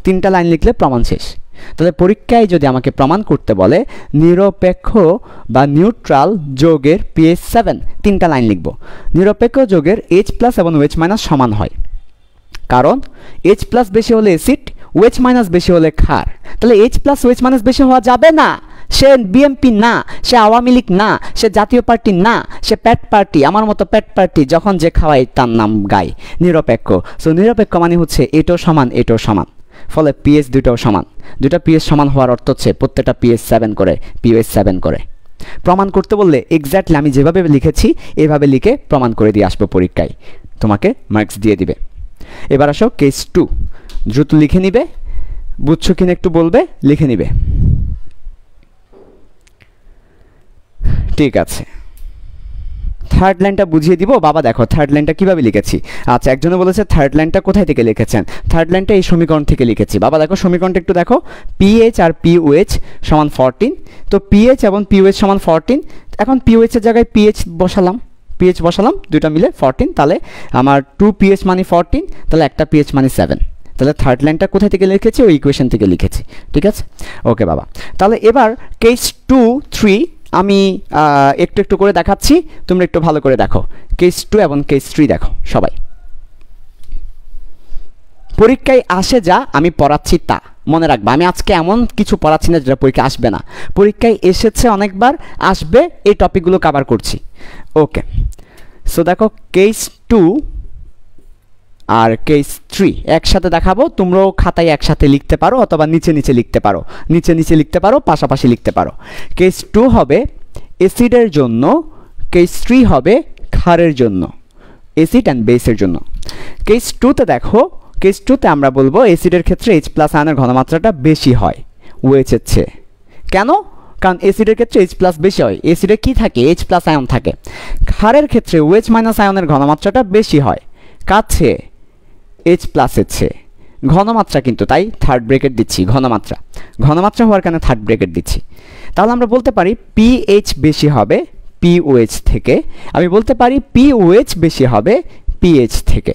3টা লাইন লিখলে প্রমাণ শেষ। তাহলে পরীক্ষায় যদি আমাকে প্রমাণ করতে বলে নিরপেক্ষ বা নিউট্রাল যৌগের পিএইচ 7, 3টা লাইন লিখব। নিরপেক্ষ যৌগের H প্লাস এবং OH মাইনাস সমান হয়, কারণ H প্লাস বেশি হলে অ্যাসিড, OH মাইনাস বেশি হলে ক্ষার। তাহলে H প্লাস OH মাইনাস বেশি হওয়া যাবে না। সে বিএমপি না, সে আওয়ামী লীগ না, সে জাতীয় পার্টি না, সে প্যাট পার্টি, আমার মতো প্যাট পার্টি, যখন যে খাওয়াই তার নাম গায়। নিরপেক্ষ। সো নিরপেক্ষ মানে হচ্ছে এটাও সমান এটাও সমান, ফলে পিএইচ দুটাও সমান। দুটা পিএইচ সমান হওয়ার অর্থ হচ্ছে প্রত্যেকটা পিএইচ 7 করে, পিওএইচ 7 করে। প্রমাণ করতে বললে এক্স্যাক্টলি আমি যেভাবে লিখেছি এভাবে লিখে প্রমাণ করে দিয়ে আসবো, পরীক্ষায় তোমাকে মার্কস দিয়ে দিবে। এবার আসো কেস 2, দ্রুত লিখে নিবে, বুঝছো কিনা একটু বলবে, লিখে নিবে। ঠিক আছে, থার্ড লাইনটা বুঝিয়ে দিব বাবা। দেখো থার্ড লাইনটা কিভাবে লিখেছি। আচ্ছা, একজনে বলেছে থার্ড লাইনটা কোথায় থেকে লিখেছেন? থার্ড লাইনটা এই সমীকরণ থেকে লিখেছি বাবা। দেখো সমীকরণটা একটু দেখো, পিএইচ আর পিওএইচ সমান 14। তো পিএইচ এবং পিওএইচ সমান 14। এখন পিওএইচ এর জায়গায় পিএইচ বসালাম, পিএইচ বসালাম, দুটো মিলে 14। তাহলে আমার 2 পিএইচ মানে 14, তাহলে একটা পিএইচ মানে 7। তাহলে থার্ড লাইনটা কোথায় থেকে লিখেছি? ওই ইকুয়েশন থেকে লিখেছি। ঠিক আছে, ওকে বাবা। তাহলে এবার কেস 2, 3 আমি একটু একটু করে দেখাচ্ছি, তোমরা একটু ভালো করে দেখো। কেস 2 এবং কেস 3 দেখো সবাই। পরীক্ষায় আসে যা আমি পড়াচ্ছি তা মনে রাখবা। আমি আজকে এমন কিছু পড়াচ্ছি না যেটা পরীক্ষায় আসবে না, পরীক্ষায় এসেছে অনেকবার, আসবে, এই টপিকগুলো কভার করছি। ওকে, সো দেখো কেস 2 আর কেস 3 একসাথে দেখাবো, তোমরাও খাতায় একসাথে লিখতে পারো অথবা নিচে নিচে লিখতে পারো, নিচে নিচে লিখতে পারো, পাশাপাশি লিখতে পারো। কেস 2 হবে অ্যাসিডের জন্য, কেস 3 হবে ক্ষারের জন্য, অ্যাসিড অ্যান্ড বেসের জন্য। কেস 2তে দেখো, কেস 2তে আমরা বলবো অ্যাসিডের ক্ষেত্রে H প্লাস আয়নের ঘনমাত্রাটা বেশি হয় OH এর চেয়ে। কেন? কারণ অ্যাসিডের ক্ষেত্রে H প্লাস বেশি হয়, অ্যাসিডে কি থাকে? H প্লাস আয়ন থাকে। ক্ষারের ক্ষেত্রে OH মাইনাস আয়নের ঘনমাত্রাটা বেশি হয়, কাছে H প্লাসের চেয়ে। ঘনমাত্রা কিন্তু, তাই থার্ড ব্রেকেট দিচ্ছি, ঘনমাত্রা। ঘনমাত্রা হওয়ার কারণে থার্ড ব্রেকেট দিচ্ছি। তাহলে আমরা বলতে পারি পিএইচ বেশি হবে পিওএইচ থেকে, আমি বলতে পারি পিওএইচ বেশি হবে পিএইচ থেকে।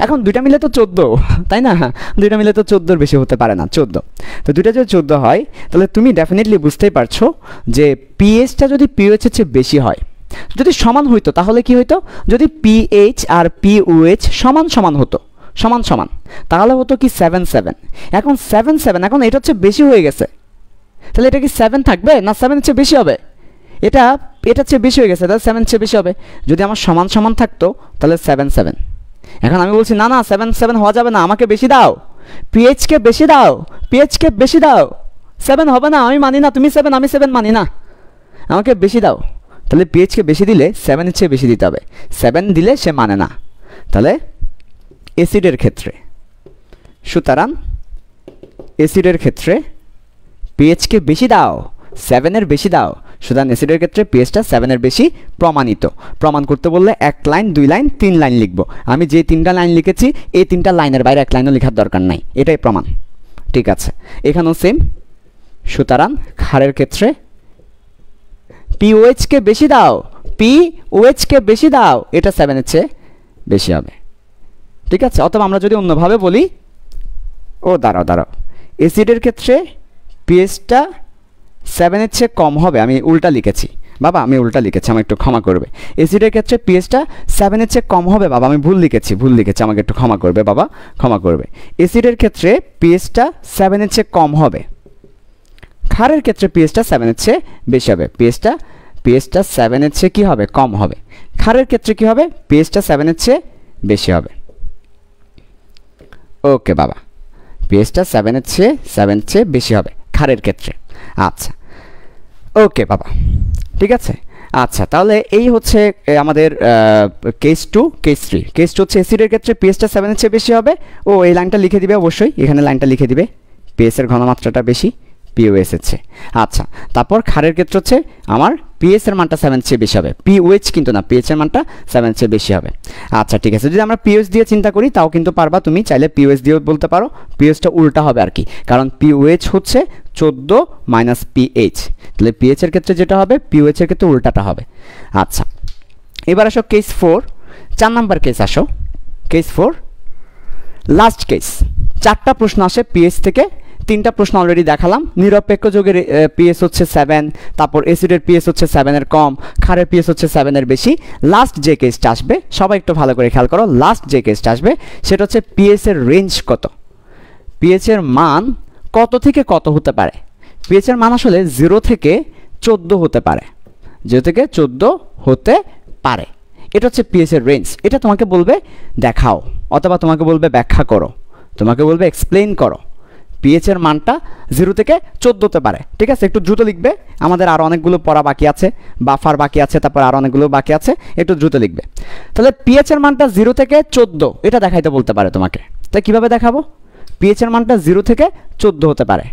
এখন দুইটা মিলে তো 14, তাই না? দুইটা মিলে তো 14-র বেশি হতে পারে না, 14। তো দুইটা যদি 14 হয় তাহলে তুমি ডেফিনেটলি বুঝতেই পারছো যে পিএইচটা যদি পিওএইচ এর চেয়ে বেশি হয়, যদি সমান হইতো তাহলে কি হইতো, যদি পিএইচ আর পিওএইচ সমান সমান হতো, সমান সমান, তাহলে হতো কি 7-7। এখন 7-7, এখন এটা হচ্ছে বেশি হয়ে গেছে, তাহলে এটা কি 7 থাকবে না 7 এর চেয়ে বেশি হবে? এটার চেয়ে বেশি হয়ে গেছে, তাহলে 7 চেয়ে বেশি হবে। যদি আমার সমান সমান থাকতো তাহলে 7-7। এখন আমি বলছি না না 7-7 হওয়া যাবে না, আমাকে বেশি দাও, পিএইচকে বেশি দাও, পিএইচকে বেশি দাও, 7 হবে না, আমি মানি না, তুমি 7 আমি 7 মানি না, আমাকে বেশি দাও। তাহলে পিএইচকে বেশি দিলে 7 এর চেয়ে বেশি দিতে হবে, 7 দিলে সে মানে না। তাহলে অ্যাসিডের ক্ষেত্রে, সুতরাং অ্যাসিডের ক্ষেত্রে পিএইচকে বেশি দাও, 7 এর বেশি দাও, সুতরাং অ্যাসিডের ক্ষেত্রে পিএইচটা 7 এর বেশি প্রমাণিত। প্রমাণ করতে বললে 1 লাইন 2 লাইন 3 লাইন লিখব, আমি যে 3টা লাইন লিখেছি এই 3টা লাইনের বাইরে 1 লাইনও লেখার দরকার নাই, এটাই প্রমাণ। ঠিক আছে, এখানেও সেম। সুতরাং ক্ষারের ক্ষেত্রে পিওএইচকে বেশি দাও, পিওএইচকে বেশি দাও, এটা 7 এর চেয়ে বেশি হবে। ঠিক আছে, অথবা আমরা যদি অন্যভাবে বলি, দাঁড়াও, অ্যাসিডের ক্ষেত্রে পিএইচটা 7 এর চেয়ে কম হবে, আমি উল্টা লিখেছি বাবা, আমি উল্টা লিখেছি, আমাকে একটু ক্ষমা করবে। অ্যাসিডের ক্ষেত্রে পিএইচটা 7 এর চেয়ে কম হবে বাবা, আমি ভুল লিখেছি, আমাকে একটু ক্ষমা করবে বাবা, ক্ষমা করবে। অ্যাসিডের ক্ষেত্রে পিএইচটা 7 এর চেয়ে কম হবে, ক্ষারের ক্ষেত্রে পিএইচটা 7 এর চেয়ে বেশি হবে। পিএইচটা 7 এর চেয়ে কি হবে, কম হবে। ক্ষারের ক্ষেত্রে কি হবে, পিএইচটা 7 এর চেয়ে বেশি হবে। ওকে বাবা, পিএইচটা 7 এর চেয়ে বেশি হবে ক্ষারের ক্ষেত্রে। আচ্ছা, ওকে বাবা, ঠিক আছে। আচ্ছা, তাহলে এই হচ্ছে আমাদের কেস 2, কেস 3। কেস 2 হচ্ছে অ্যাসিডের ক্ষেত্রে পিএইচটা 7 এর চেয়ে বেশি হবে। এই লাইনটা লিখে দিবে, অবশ্যই এখানে লাইনটা লিখে দিবে, পিএইচ এর ঘনমাত্রাটা বেশি পিওএইচ এর চেয়ে। আচ্ছা, তারপর ক্ষারের ক্ষেত্রে হচ্ছে আমার পিএইচ এর মানটা 7 এর চেয়ে বেশি হবে, পিওএইচ কিন্তু না, পিএইচ এর মানটা 7 এর চেয়ে বেশি হবে। আচ্ছা, ঠিক আছে, যদি আমরা পিওএইচ দিয়ে চিন্তা করি তাও কিন্তু পারবা, তুমি চাইলে পিওএইচ দিয়েও বলতে পারো, পিওএইচটা উল্টা হবে আর কি, কারণ পিওএইচ হচ্ছে 14 মাইনাস পিএইচ, তাহলে পিএইচ এর ক্ষেত্রে যেটা হবে পিওএইচ এর ক্ষেত্রে উল্টাটা হবে। আচ্ছা, এবার আসো কেস 4, 4 নাম্বার কেস আসো, কেস 4 লাস্ট কেস। 4টা প্রশ্ন আসে পিএইচ থেকে, 3টা প্রশ্ন অলরেডি দেখালাম। নিরপেক্ষ যৌগের পিএইচ হচ্ছে 7, তারপর অ্যাসিডের পিএইচ হচ্ছে 7 এর কম, ক্ষারের পিএইচ হচ্ছে 7 এর বেশি। লাস্ট যে কেসটা আসবে, সবাই একটু ভালো করে খেয়াল করো, লাস্ট যে কেসটা আসবে সেটা হচ্ছে পিএইচ এর রেঞ্জ কত, পিএইচ এর মান কত থেকে কত হতে পারে। পিএইচ এর মান আসলে 0 থেকে 14 হতে পারে, 0 থেকে 14 হতে পারে, এটা হচ্ছে পিএইচ এর রেঞ্জ। এটা তোমাকে বলবে দেখাও, অথবা তোমাকে বলবে ব্যাখ্যা করো, তোমাকে বলবে এক্সপ্লেইন করো। পিএইচ এর মানটা 0 থেকে 14 হতে পারে। ঠিক আছে, একটু দ্রুত লিখবে, আমাদের আরও অনেকগুলো পড়া বাকি আছে, বাফার বাকি আছে, তারপর আরও অনেকগুলো বাকি আছে, একটু দ্রুত লিখবে। তাহলে পিএইচ এর মানটা 0 থেকে 14 এটা দেখাইতে বলতে পারে তোমাকে, তাই কীভাবে দেখাবো? পিএইচ এর মানটা 0 থেকে 14 হতে পারে,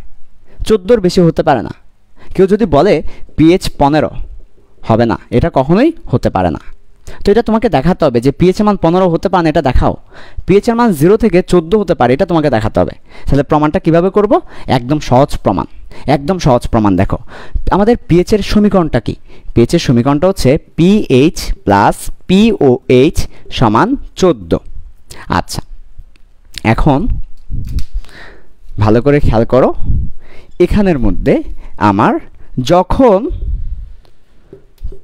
14-র বেশি হতে পারে না। কেউ যদি বলে পিএইচ 15 হবে না, এটা কখনোই হতে পারে না। তো এটা তোমাকে দেখাতে হবে যে পিএইচ এর মান 15 হতে পারে না, এটা দেখাও। পিএইচ এর মান 0 থেকে 14 হতে পারে, এটা তোমাকে দেখাতে হবে। তাহলে প্রমাণটা কিভাবে করব? একদম সহজ প্রমাণ, একদম সহজ প্রমাণ। দেখো আমাদের পিএইচ এর সমীকরণটা কি? পিএইচ এর সমীকরণটা হচ্ছে পিএইচ প্লাস পিওএইচ সমান 14। আচ্ছা, এখন ভালো করে খেয়াল করো, এখানের মধ্যে আমার যখন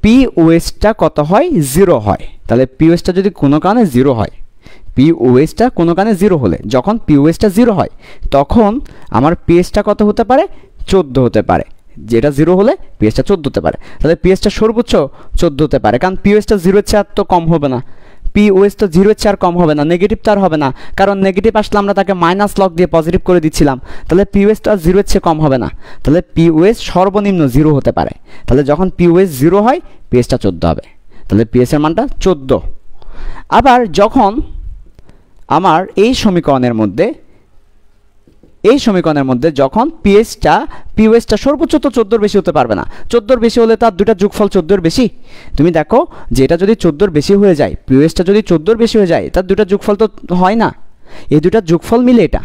পিওএইচটা কত হয়, 0 হয়, তাহলে পিওএইচটা যদি কোনো কারণে 0 হয়, পিওএইচটা কোনো কারণে 0 হলে, যখন পিওএইচটা 0 হয় তখন আমার পিএইচটা কত হতে পারে, 14 হতে পারে। যেটা 0 হলে পিএইচটা 14 হতে পারে, তাহলে পিএইচটা সর্বোচ্চ 14 হতে পারে, কারণ পিওএইচটা 0 এর চেয়ে আর তো কম হবে না, পিওএইচ তো 0 এর চেয়ে আর কম হবে না, নেগেটিভ তো আর হবে না, কারণ নেগেটিভ আসলে আমরা তাকে মাইনাস লগ দিয়ে পজিটিভ করে দিচ্ছিলাম, তাহলে পিওএইচটা 0 এর চেয়ে কম হবে না, তাহলে পিওএইচ সর্বনিম্ন 0 হতে পারে। তাহলে যখন পিওএইচ 0 হয় পিএইচটা 14 হবে, তাহলে পিএইচ এর মানটা 14। আবার যখন আমার এই সমীকরণের মধ্যে যখন পিওএইচটা সর্বোচ্চ তো 14-র বেশি হতে পারবে না, 14-র বেশি হলে তার দুটা যোগফল 14-র বেশি। তুমি দেখো যে এটা যদি 14-র বেশি হয়ে যায়, পিওএইচটা যদি 14-র বেশি হয়ে যায়, তার দুটা যোগফল তো হয় না, এই দুটা যোগফল মিলে এটা,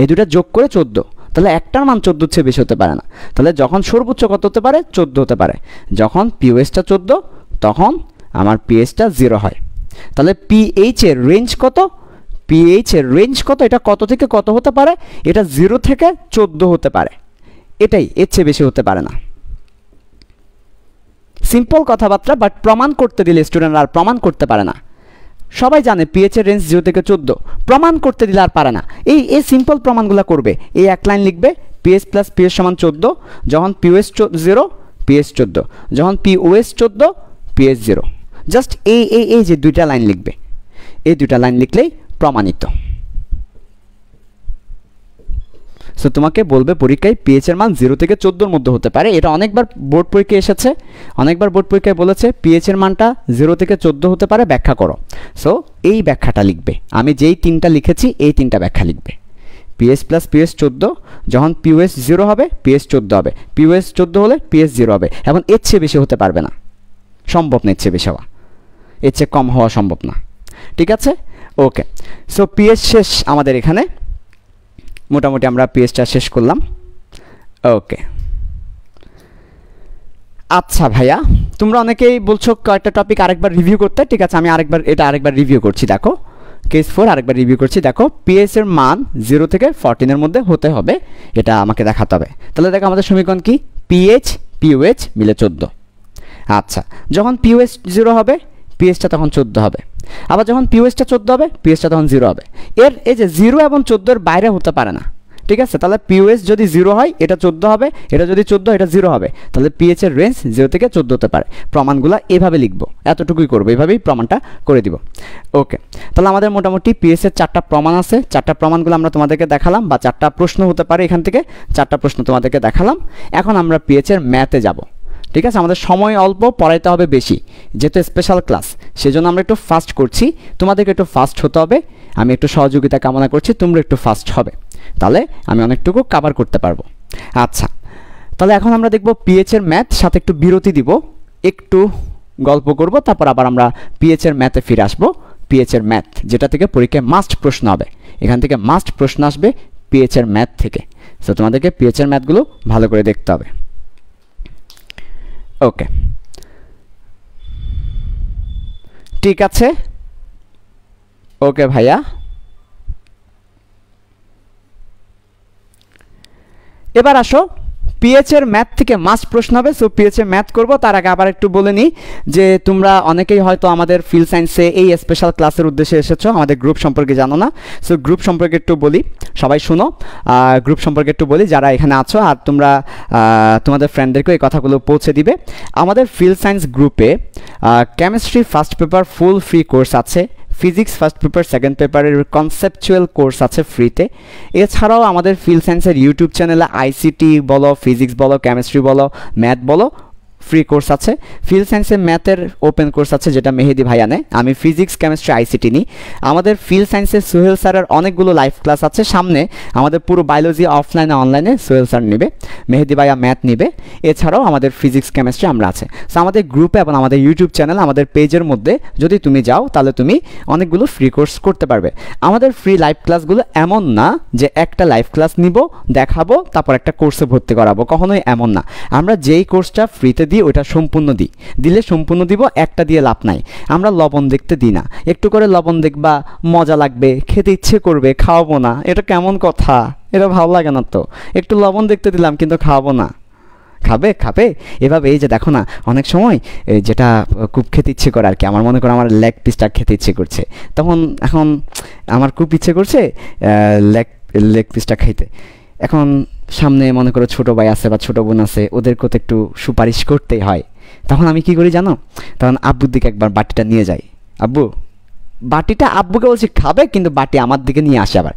এই দুটা যোগ করে 14, তাহলে একটার মান 14-র চেয়ে বেশি হতে পারে না। তাহলে যখন সর্বোচ্চ কত হতে পারে, 14 হতে পারে। যখন পিওএইচটা 14 তখন আমার পিএইচটা 0 হয়। তাহলে পিএইচ এর রেঞ্জ কত? পিএইচ এর রেঞ্জ কত, এটা কত থেকে কত হতে পারে, এটা 0 থেকে 14 হতে পারে, এটাই, এর চেয়ে বেশি হতে পারে না। সিম্পল কথাবার্তা, বাট প্রমাণ করতে দিলে স্টুডেন্টরা আর প্রমাণ করতে পারে না। সবাই জানে পিএইচ এর রেঞ্জ 0 থেকে 14, প্রমাণ করতে দিলে আর পারে না। এই সিম্পল প্রমাণগুলো করবে, এই এক লাইন লিখবে পিএইচ প্লাস পিএস সমান 14, যখন পিওএস 0 পিএস 14, যখন পিওএস 14 পিএস 0, জাস্ট এই যে দুইটা লাইন লিখবে, এই দুইটা লাইন লিখলেই প্রমাণিত। সো তোমাকে বলবে পরীক্ষায় পিএইচ এর মান 0 থেকে 14 মধ্যে হতে পারে, এটা অনেকবার বোর্ড পরীক্ষায় এসেছে, অনেকবার বোর্ড পরীক্ষায় বলেছে পিএইচ এর মানটা 0 থেকে 14 হতে পারে, ব্যাখ্যা করো। সো এই ব্যাখ্যাটা লিখবে, আমি যেই তিনটা লিখেছি এই তিনটা ব্যাখ্যা লিখবে। পিএস প্লাস পিএস 14, যখন পিওএস 0 হবে পিএস 14 হবে, পিওএস 14 হলে পিএস 0 হবে। এখন এর চেয়ে বেশি হতে পারবে না, সম্ভব না, এর চেয়ে বেশি হওয়া, এর চেয়ে কম হওয়া সম্ভব না। ঠিক আছে, ওকে। সো পিএস শেষ আমাদের এখানে, মোটামুটি আমরা পিএসটা শেষ করলাম। ওকে, আচ্ছা ভাইয়া, তোমরা অনেকেই বলছো কয়েকটা টপিক আরেকবার রিভিউ করতে। ঠিক আছে, আমি আরেকবার রিভিউ করছি। দেখো কেস 4 আরেকবার রিভিউ করছি। দেখো পিএস এর মান 0 থেকে 14 এর মধ্যে হতে হবে, এটা আমাকে দেখাতে হবে। তাহলে দেখো আমাদের সমীকরণ কি, পিএইচ পিওএইচ মিলে 14। আচ্ছা, যখন পিওএস 0 হবে পিএসটা তখন 14 হবে, আবার যখন পিওএসটা 14 হবে পিএসটা তখন 0 হবে। এই যে 0 এবং 14 এর বাইরে হতে পারে না। ঠিক আছে, তাহলে পিওএস যদি 0 হয় এটা 14 হবে, এটা যদি 14 এটা 0 হবে, তাহলে পিএইচ এর রেঞ্জ 0 থেকে 14 হতে পারে। প্রমাণগুলো এভাবে লিখবো, এতটুকুই করবো, এভাবেই প্রমাণটা করে দিব। ওকে, তাহলে আমাদের মোটামুটি পিএস এর 4টা প্রমাণ আছে, 4টা প্রমাণগুলো আমরা তোমাদেরকে দেখালাম, বা 4টা প্রশ্ন হতে পারে এখান থেকে, 4টা প্রশ্ন তোমাদেরকে দেখালাম। এখন আমরা পিএইচ এর ম্যাথে যাব। ঠিক আছে, আমাদের সময় অল্প, পড়াইতে হবে বেশি, যেহেতু স্পেশাল ক্লাস, সেজন্য আমরা একটু ফাস্ট করছি, তোমাদেরকে একটু ফাস্ট হতে হবে। আমি একটু সহযোগিতা কামনা করছি, তোমরা একটু ফাস্ট হবে, তাহলে আমি অনেকটুকু কভার করতে পারবো। আচ্ছা, তাহলে এখন আমরা দেখব পিএইচ এর ম্যাথ, সাথে একটু বিরতি দিব, একটু গল্প করব, তারপর আবার আমরা পিএইচ এর ম্যাথে ফিরে আসবো। পিএইচ এর ম্যাথ, যেটা থেকে পরীক্ষায় মাস্ট প্রশ্ন হবে, এখান থেকে মাস্ট প্রশ্ন আসবে পিএইচ এর ম্যাথ থেকে। সো তোমাদেরকে পিএইচ এর ম্যাথগুলো ভালো করে দেখতে হবে। ওকে, ঠিক আছে, ওকে ভাইয়া। এবার আসো পিএইচ এর ম্যাথ থেকে মাস্ট প্রশ্ন হবে। সো পিএইচ এর ম্যাথ করব, তার আগে আবার একটু বলে নিই যে তোমরা অনেকেই হয়তো আমাদের ফিল সায়েন্সে এই স্পেশাল ক্লাসের উদ্দেশ্যে এসেছো, আমাদের গ্রুপ সম্পর্কে জানো না। সো গ্রুপ সম্পর্কে একটু বলি, সবাই শুনো, গ্রুপ সম্পর্কে একটু বলি যারা এখানে আছো, আর তোমরা তোমাদের ফ্রেন্ডদেরকেও এই কথাগুলো পৌঁছে দিবে। আমাদের ফিল সায়েন্স গ্রুপে chemistry first paper full free course আছে, ফিজিক্স ফার্স্ট পেপার সেকেন্ড পেপারের কনসেপচুয়াল কোর্স আছে ফ্রিতে। এছাড়াও আমাদের ফিল সায়েন্সের ইউটিউব চ্যানেলে আইসিটি বলো, ফিজিক্স বলো, কেমিস্ট্রি বলো, ম্যাথ বলো, ফ্রি কোর্স আছে। ফিল সায়েন্সের ম্যাথের ওপেন কোর্স আছে, যেটা মেহেদি ভাইয়া নেয়, আমি ফিজিক্স কেমিস্ট্রি আইসিটি নিই। আমাদের ফিল সায়েন্সের সোহেল স্যারের অনেকগুলো লাইভ ক্লাস আছে, সামনে আমাদের পুরো বায়োলজি অফলাইনে অনলাইনে সোহেল স্যার নেবে, মেহেদি ভাইয়া ম্যাথ নেবে। এছাড়াও আমাদের ফিজিক্স কেমিস্ট্রি আমরা আছে। সো আমাদের গ্রুপে এবং আমাদের ইউটিউব চ্যানেল, আমাদের পেজের মধ্যে যদি তুমি যাও তাহলে তুমি অনেকগুলো ফ্রি কোর্স করতে পারবে। আমাদের ফ্রি লাইভ ক্লাসগুলো এমন না যে একটা লাইভ ক্লাস নিব, দেখাবো, তারপর একটা কোর্সে ভর্তি করাবো, কখনোই এমন না। আমরা যেই কোর্সটা ফ্রিতে দিই ওইটা সম্পূর্ণ দিই, দিলে সম্পূর্ণ দিব, একটা দিয়ে লাভ নাই। আমরা লবণ দেখতে দিই না, একটু করে লবণ দেখবা, মজা লাগবে, খেতে ইচ্ছে করবে, খাওয়াবো না, এটা কেমন কথা, এটা ভালো লাগে না তো। একটু লবণ দেখতে দিলাম কিন্তু খাওয়াবো না, খাবে খাবে এভাবে। এই যে দেখো না, অনেক সময় যেটা খুব খেতে ইচ্ছে করে আর কি, আমার মনে করো আমার লেগ পিসটা খেতে ইচ্ছে করছে, তখন এখন আমার খুব ইচ্ছে করছে লেগ পিসটা খাইতে। এখন সামনে মনে করো ছোটো ভাই আছে বা ছোটো বোন আছে, ওদেরকে তো একটু সুপারিশ করতেই হয়। তখন আমি কি করি জানো, তখন আব্বুর দিকে একবার বাটিটা নিয়ে যাই, আব্বু বাটিটা, আব্বুকে বলছি খাবে, কিন্তু বাটি আমার দিকে নিয়ে আসে, আবার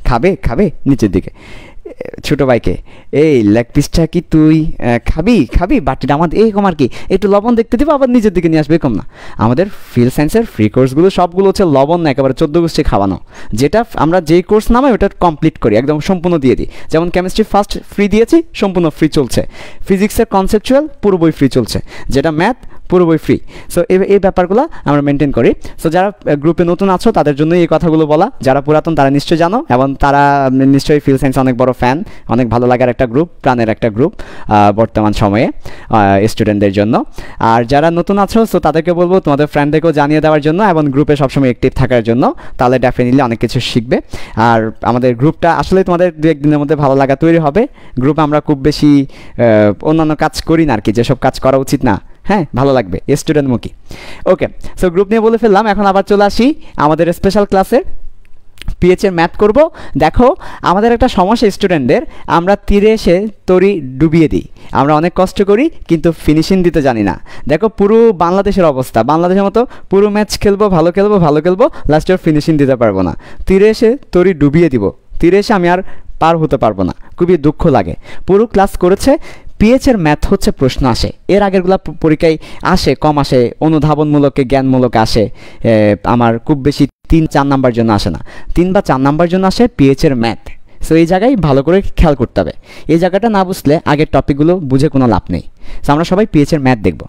খাবে খাবে নিচের দিকে। ছোটো ভাইকে, এই লেগ পিসটা কি তুই খাবি খাবি, বাটিটা আমার এরকম আর কি, একটু লবণ দেখতে দেবো, আবার নিজের দিকে নিয়ে আসবে, এরকম না। আমাদের ফিল সায়েন্সের ফ্রি কোর্সগুলো সবগুলো হচ্ছে লবণ না, একেবারে 14 গোষ্ঠী খাওয়ানো। যেটা আমরা যেই কোর্স নামাই ওটা কমপ্লিট করি, একদম সম্পূর্ণ দিয়ে দিই। যেমন কেমিস্ট্রি ফার্স্ট ফ্রি দিয়েছি, সম্পূর্ণ ফ্রি চলছে। ফিজিক্সের কনসেপচুয়াল পুরো বই ফ্রি চলছে। যেটা ম্যাথ পুরো বই ফ্রি। সো এই ব্যাপারগুলো আমরা মেনটেন করি। সো যারা গ্রুপে নতুন আছো তাদের জন্য এই কথাগুলো বলা, যারা পুরাতন তারা নিশ্চয়ই জানো এবং তারা নিশ্চয়ই ফিল সায়েন্স অনেক বড় ফ্যান, অনেক ভালো লাগার একটা গ্রুপ, প্রাণের একটা গ্রুপ বর্তমান সময়ে স্টুডেন্টদের জন্য। আর যারা নতুন আছো সো তাদেরকে বলবো তোমাদের ফ্রেন্ডদেরকেও জানিয়ে দেওয়ার জন্য এবং গ্রুপে সবসময় অ্যাক্টিভ থাকার জন্য, তাহলে ডেফিনেটলি অনেক কিছু শিখবে। আর আমাদের গ্রুপটা আসলে তোমাদের 2-1 দিনের মধ্যে ভালো লাগা তৈরি হবে। গ্রুপে আমরা খুব বেশি অন্যান্য কাজ করি না আর কি, যেসব কাজ করা উচিত না, হ্যাঁ ভালো লাগবে স্টুডেন্টমুখী। ওকে, সো গ্রুপ নিয়ে বলে ফেললাম, এখন আবার চলে আসি আমাদের স্পেশাল ক্লাসে। পিএইচের ম্যাথ করব। দেখো আমাদের একটা সমস্যা স্টুডেন্টদের, আমরা তীরে এসে তরি ডুবিয়ে দিই, আমরা অনেক কষ্ট করি কিন্তু ফিনিশিং দিতে জানি না। দেখো পুরো বাংলাদেশের অবস্থা, বাংলাদেশের মতো পুরো ম্যাচ খেলবো, ভালো খেলবো, লাস্টে ফিনিশিং দিতে পারবো না। তীরে এসে তরি ডুবিয়ে দিব, তীরে এসে আমি আর পার হতে পারবো না, খুবই দুঃখ লাগে। পুরো ক্লাস করেছে, পিএইচের ম্যাথ হচ্ছে প্রশ্ন আসে, এর আগেরগুলো পরীক্ষায় আসে, কম আসে, অনুধাবনমূলকে জ্ঞানমূলক আসে, আমার খুব বেশি 3-4 নাম্বার জন্য আসে না, 3 বা 4 নাম্বার জন্য আসে পিএইচের ম্যাথ। সো এই জায়গায় ভালো করে খেয়াল করতে হবে, এই জায়গাটা না বুঝলে আগের টপিকগুলো বুঝে কোনো লাভ নেই। সো আমরা সবাই পিএইচের ম্যাথ দেখব।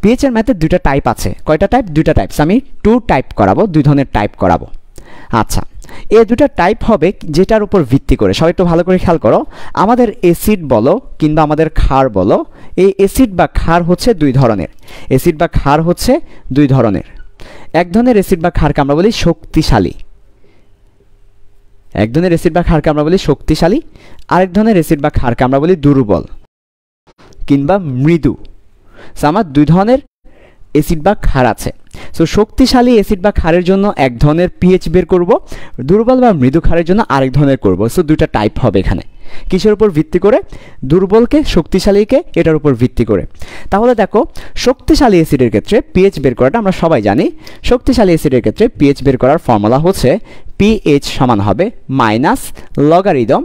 পিএইচের ম্যাথের 2টা টাইপ আছে। কয়টা টাইপ? 2টা টাইপস। আমি 2 টাইপ করাবো, 2 ধরনের টাইপ করাবো। আচ্ছা, এই 2টা টাইপ হবে যেটার উপর ভিত্তি করে, সবাই একটু ভালো করে খেয়াল করো, আমাদের অ্যাসিড বলো কিংবা আমাদের ক্ষার বলো, এই অ্যাসিড বা ক্ষার হচ্ছে 2 ধরনের। অ্যাসিড বা ক্ষার হচ্ছে 2 ধরনের। এক ধরনের অ্যাসিড বা ক্ষারকে আমরা বলি শক্তিশালী, এক ধরনের অ্যাসিড বা ক্ষারকে আমরা বলি শক্তিশালী, আরেক ধরনের অ্যাসিড বা ক্ষারকে আমরা বলি দুর্বল কিংবা মৃদু। সো আমার 2 ধরনের অ্যাসিড বা ক্ষার আছে। সো শক্তিশালী অ্যাসিড বা ক্ষারের জন্য এক ধরনের পিএইচ বের করব, দুর্বল বা মৃদু ক্ষারের জন্য আরেক ধরনের করব। সো 2টা টাইপ হবে এখানে। কিসের উপর ভিত্তি করে? দুর্বলকে, শক্তিশালীকে, এটার উপর ভিত্তি করে। তাহলে দেখো, শক্তিশালী অ্যাসিডের ক্ষেত্রে পিএইচ বের করাটা আমরা সবাই জানি। শক্তিশালী অ্যাসিডের ক্ষেত্রে পিএইচ বের করার ফর্মুলা হচ্ছে পিএইচ সমান হবে মাইনাস লগারিদম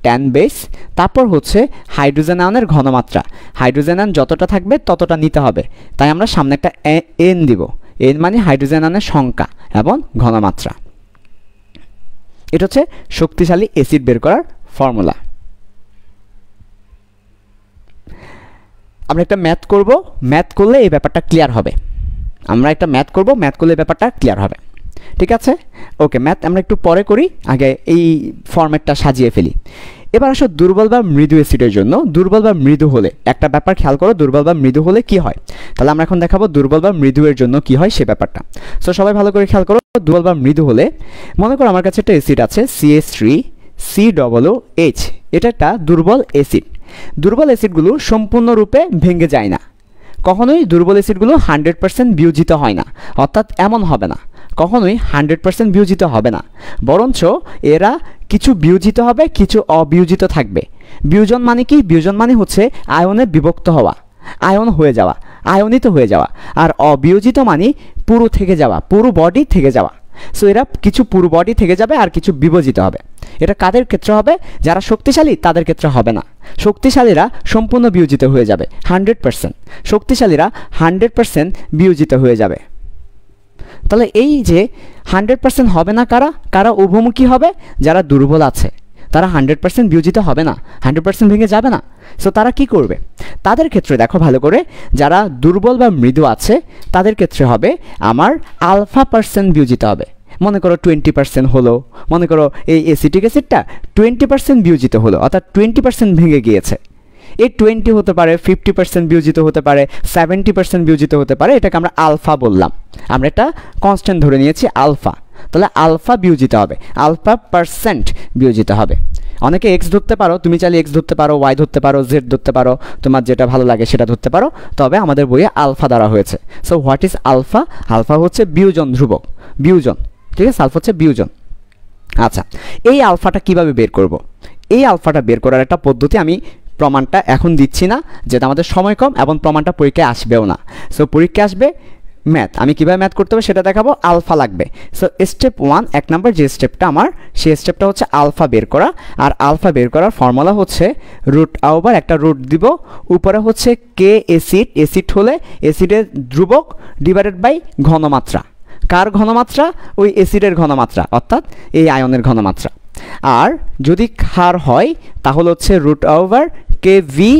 tan বেস, তারপর হচ্ছে হাইড্রোজেন আয়নের ঘনমাত্রা। হাইড্রোজেন আয়ন যতটা থাকবে ততটা নিতে হবে, তাই আমরা সামনে একটা এন দিব। এন মানে হাইড্রোজেন আয়নের সংখ্যা এবং ঘনমাত্রা। এটা হচ্ছে শক্তিশালী অ্যাসিড বের করার ফর্মুলা। আমরা একটা ম্যাথ করব, ম্যাথ করলে এই ব্যাপারটা ক্লিয়ার হবে। আমরা একটা ম্যাথ করব, ম্যাথ করলে এই ব্যাপারটা ক্লিয়ার হবে। ঠিক আছে? ওকে, ম্যাথ আমরা একটু পরে করি, আগে এই ফরম্যাটটা সাজিয়ে ফেলি। এবার আসো দুর্বল বা মৃদু অ্যাসিডের জন্য। দুর্বল বা মৃদু হলে একটা ব্যাপার খেয়াল করো, দুর্বল বা মৃদু হলে কি হয়। তাহলে আমরা এখন দেখাবো দুর্বল বা মৃদু এর জন্য কি হয় সে ব্যাপারটা। সো সবাই ভালো করে খেয়াল করো, দুর্বল বা মৃদু হলে মনে করো আমার কাছে একটা অ্যাসিড আছে CH3COOH, এটা একটা দুর্বল অ্যাসিড। দুর্বল অ্যাসিডগুলো সম্পূর্ণরূপে ভেঙে যায় না, কখনোই দুর্বল অ্যাসিডগুলো 100% বিয়োজিত হয় না, অর্থাৎ এমন হবে না, কখনোই 100% বিয়োজিত হবে না, বরঞ্চ এরা কিছু বিয়োজিত হবে, কিছু অবিয়োজিত থাকবে। বিয়োজন মানে কি? বিয়োজন মানে হচ্ছে আয়নে বিভক্ত হওয়া, আয়ন হয়ে যাওয়া, আয়নিত হয়ে যাওয়া। আর অবিয়োজিত মানে পুরো থেকে যাওয়া, পুরো বডি থেকে যাওয়া। সো এরা কিছু পুরো বডি থেকে যাবে আর কিছু বিভাজিত হবে। এটা কাদের ক্ষেত্রে হবে? যারা শক্তিশালী তাদের ক্ষেত্রে হবে না। শক্তিশালীরা সম্পূর্ণ বিয়োজিত হয়ে যাবে 100%, শক্তিশালীরা 100% বিয়োজিত হয়ে যাবে। তাহলে এই যে 100% হবে না, কারা কারা উভমুখী হবে? যারা দুর্বল আছে তারা 100% বিয়োজিত হবে না, 100% ভেঙে যাবে না। সো তারা কি করবে? তাদের ক্ষেত্রে দেখো ভালো করে, যারা দুর্বল বা মৃদু আছে তাদের ক্ষেত্রে হবে আমার α% বিয়োজিত হবে। মনে করো 20% হলো, মনে করো এই অ্যাসিটিক অ্যাসিডটা 20% বিয়োজিত হলো, অর্থাৎ 20% ভেঙে গিয়েছে। এই 20 হতে পারে, 50% বিয়োজিত হতে পারে, 70% বিয়োজিত হতে পারে। এটাকে আমরা আলফা বললাম, আমরা একটা কনস্ট্যান্ট ধরে নিয়েছি আলফা। তাহলে আলফা বিয়োজিত হবে, α% বিয়োজিত হবে। অনেকে এক্স ধরতে পারো, তুমি চাইলে এক্স ধরতে পারো, ওয়াই ধরতে পারো, জেড ধরতে পারো, তোমার যেটা ভালো লাগে সেটা ধরতে পারো, তবে আমাদের বইয়ে আলফা দ্বারা হয়েছে। So what is alpha? Alpha হচ্ছে বিয়োজন ধ্রুবক, বিয়োজন। ঠিক আছে, আলফা হচ্ছে বিয়োজন। আচ্ছা, এই আলফাটা কিভাবে বের করব? এই আলফাটা বের করার একটা পদ্ধতি আমি প্রমাণটা এখন দিচ্ছি না, যেটা আমাদের সময় কম এবং প্রমাণটা পরীক্ষায় আসবেও না। সো পরীক্ষায় আসবে ম্যাথ, আমি কীভাবে ম্যাথ করতে হবে সেটা দেখাবো। আলফা লাগবে। সো স্টেপ 1, 1 নম্বর যে স্টেপটা আমার, সেই স্টেপটা হচ্ছে আলফা বের করা। আর আলফা বের করার ফর্মুলা হচ্ছে রুট ওভার একটা রুট দিব, উপরে হচ্ছে কে অ্যাসিড, অ্যাসিড হলে অ্যাসিডের ধ্রুবক ডিভাইডেড বাই ঘনমাত্রা। কার ঘনমাত্রা? ওই অ্যাসিডের ঘনমাত্রা, অর্থাৎ এই আয়নের ঘনমাত্রা। আর যদি ক্ষার হয় তাহলে হচ্ছে root over K V